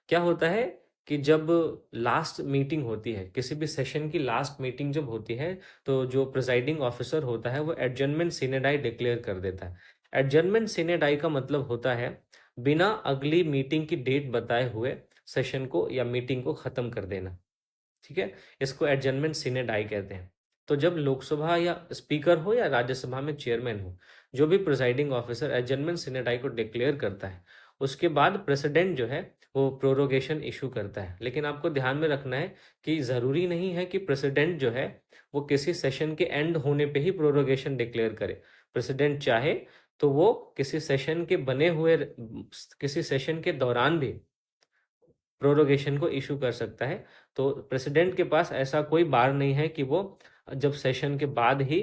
क्या होता है कि जब last meeting होती है, किसी भी सेशन की लास्ट मीटिंग जब होती है, तो जो प्रिजाइडिंग ऑफिसर होता है वो एडजर्नमेंट सिने डाई डिक्लेयर कर देता है। एडजर्नमेंट सिने डाई का मतलब होता है बिना अगली मीटिंग की डेट बताए हुए सेशन को या मीटिंग को ख़त्म कर देना। ठीक है, इसको एडजर्नमेंट सिने डाई कहते हैं। तो जब लोकसभा या स्पीकर हो या राज्यसभा में चेयरमैन हो, जो भी प्रिसाइडिंग ऑफिसर एडजर्नमेंट सिने डाई को डिक्लेयर करता है, उसके बाद प्रेसिडेंट जो है वो प्रोरोगेशन इशू करता है। लेकिन आपको ध्यान में रखना है कि ज़रूरी नहीं है कि प्रेसिडेंट जो है वो किसी सेशन के एंड होने पे ही प्रोरोगेशन डिक्लेयर करे। प्रेसिडेंट चाहे तो वो किसी सेशन के बने हुए किसी सेशन के दौरान भी प्रोरोगेशन को इशू कर सकता है। तो प्रेसिडेंट के पास ऐसा कोई बार नहीं है कि वो जब सेशन के बाद ही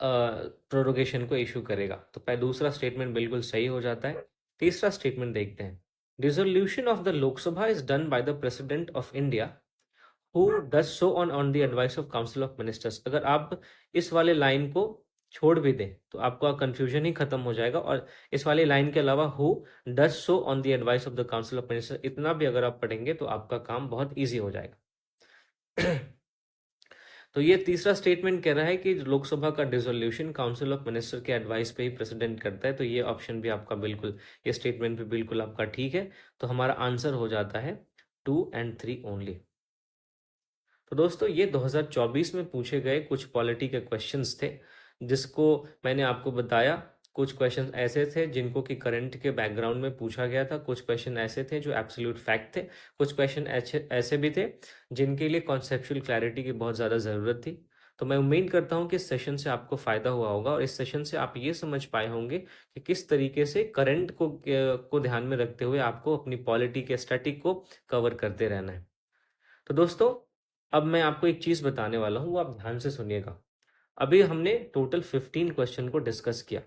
प्रोरोगेशन को इशू करेगा। तो दूसरा स्टेटमेंट बिल्कुल सही हो जाता है। तीसरा स्टेटमेंट देखते हैं। Dissolution of the Lok Sabha is done by the president of India who does so on the advice of council of ministers. अगर आप इस वाले लाइन को छोड़ भी दें तो आपका कंफ्यूजन ही खत्म हो जाएगा। और इस वाली लाइन के अलावा who does so on the advice of the council of ministers, इतना भी अगर आप पढ़ेंगे तो आपका काम बहुत ईजी हो जाएगा। तो ये तीसरा स्टेटमेंट कह रहा है कि लोकसभा का डिसोल्यूशन काउंसिल ऑफ मिनिस्टर के एडवाइस पे ही प्रेसिडेंट करता है। तो ये ऑप्शन भी आपका बिल्कुल, ये स्टेटमेंट भी बिल्कुल आपका ठीक है। तो हमारा आंसर हो जाता है 2 and 3 ओनली। तो दोस्तों ये 2024 में पूछे गए कुछ पॉलिटी के क्वेश्चंस थे, जिसको मैंने आपको बताया। कुछ क्वेश्चन ऐसे थे जिनको कि करंट के बैकग्राउंड में पूछा गया था, कुछ क्वेश्चन ऐसे थे जो एब्सोल्यूट फैक्ट थे, कुछ क्वेश्चन ऐसे भी थे जिनके लिए कॉन्सेप्चुअल क्लैरिटी की बहुत ज़्यादा ज़रूरत थी। तो मैं उम्मीद करता हूँ कि इस सेशन से आपको फ़ायदा हुआ होगा और इस सेशन से आप ये समझ पाए होंगे कि किस तरीके से करंट को ध्यान में रखते हुए आपको अपनी पॉलिटी के स्टैटिक को कवर करते रहना है। तो दोस्तों अब मैं आपको एक चीज़ बताने वाला हूँ, वो आप ध्यान से सुनिएगा। अभी हमने टोटल 15 क्वेश्चन को डिस्कस किया।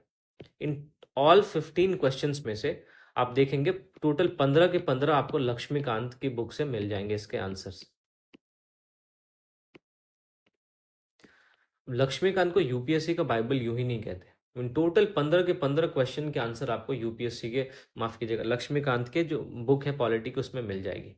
इन ऑल 15 क्वेश्चंस में से आप देखेंगे टोटल 15 के 15 आपको लक्ष्मीकांत की बुक से मिल जाएंगे इसके आंसर्स। लक्ष्मीकांत को यूपीएससी का बाइबल यूं ही नहीं कहते। इन टोटल 15 के 15 क्वेश्चन के आंसर आपको यूपीएससी के, माफ कीजिएगा, लक्ष्मीकांत के जो बुक है पॉलिटी की, उसमें मिल जाएगी।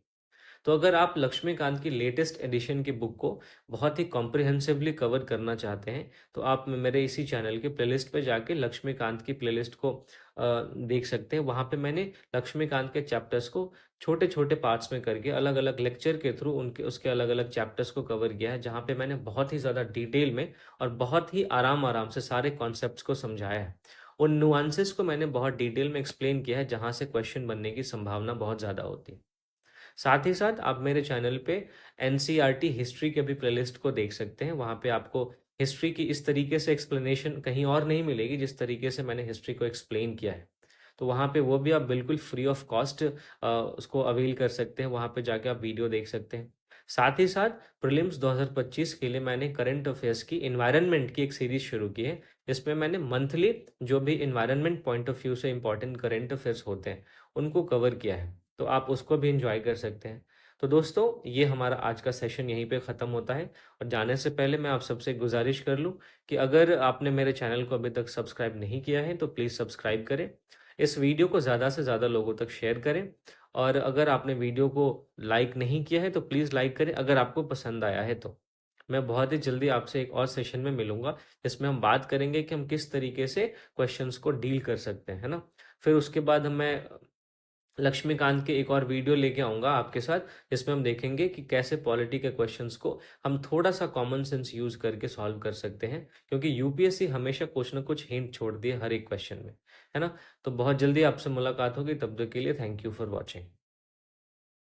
तो अगर आप लक्ष्मीकांत की लेटेस्ट एडिशन की बुक को बहुत ही कॉम्प्रिहेंसिवली कवर करना चाहते हैं तो आप मेरे इसी चैनल के प्लेलिस्ट पे जाके लक्ष्मीकांत की प्लेलिस्ट को देख सकते हैं। वहाँ पे मैंने लक्ष्मीकांत के चैप्टर्स को छोटे छोटे पार्ट्स में करके अलग अलग लेक्चर के थ्रू उनके उसके अलग अलग चैप्टर्स को कवर किया है, जहाँ पे मैंने बहुत ही ज़्यादा डिटेल में और बहुत ही आराम आराम से सारे कॉन्सेप्ट्स को समझाया है। उन नुआंसेस को मैंने बहुत डिटेल में एक्सप्लेन किया है जहाँ से क्वेश्चन बनने की संभावना बहुत ज़्यादा होती है। साथ ही साथ आप मेरे चैनल पे एनसीईआरटी हिस्ट्री के भी प्लेलिस्ट को देख सकते हैं। वहाँ पे आपको हिस्ट्री की इस तरीके से एक्सप्लेनेशन कहीं और नहीं मिलेगी जिस तरीके से मैंने हिस्ट्री को एक्सप्लेन किया है। तो वहाँ पे वो भी आप बिल्कुल फ्री ऑफ कॉस्ट उसको अवेल कर सकते हैं। वहाँ पे जाके आप वीडियो देख सकते हैं। साथ ही साथ प्रीलिम्स 2025 के लिए मैंने करंट अफेयर्स की इन्वायरमेंट की एक सीरीज शुरू की है, जिसमें मैंने मंथली जो भी इन्वायरमेंट पॉइंट ऑफ व्यू से इंपॉर्टेंट करंट अफेयर्स होते हैं उनको कवर किया है। तो आप उसको भी इंजॉय कर सकते हैं। तो दोस्तों ये हमारा आज का सेशन यहीं पे ख़त्म होता है। और जाने से पहले मैं आप सबसे गुजारिश कर लूँ कि अगर आपने मेरे चैनल को अभी तक सब्सक्राइब नहीं किया है तो प्लीज़ सब्सक्राइब करें। इस वीडियो को ज़्यादा से ज़्यादा लोगों तक शेयर करें। और अगर आपने वीडियो को लाइक नहीं किया है तो प्लीज़ लाइक करें अगर आपको पसंद आया है तो। मैं बहुत ही जल्दी आपसे एक और सेशन में मिलूंगा जिसमें हम बात करेंगे कि हम किस तरीके से क्वेश्चंस को डील कर सकते हैं, है ना। फिर उसके बाद मैं लक्ष्मीकांत के एक और वीडियो लेके आऊँगा आपके साथ, जिसमें हम देखेंगे कि कैसे पॉलिटी के क्वेश्चंस को हम थोड़ा सा कॉमन सेंस यूज़ करके सॉल्व कर सकते हैं, क्योंकि यूपीएससी हमेशा कुछ ना कुछ हिंट छोड़ दिए हर एक क्वेश्चन में, है ना। तो बहुत जल्दी आपसे मुलाकात होगी, तब तक के लिए थैंक यू फॉर वॉचिंग।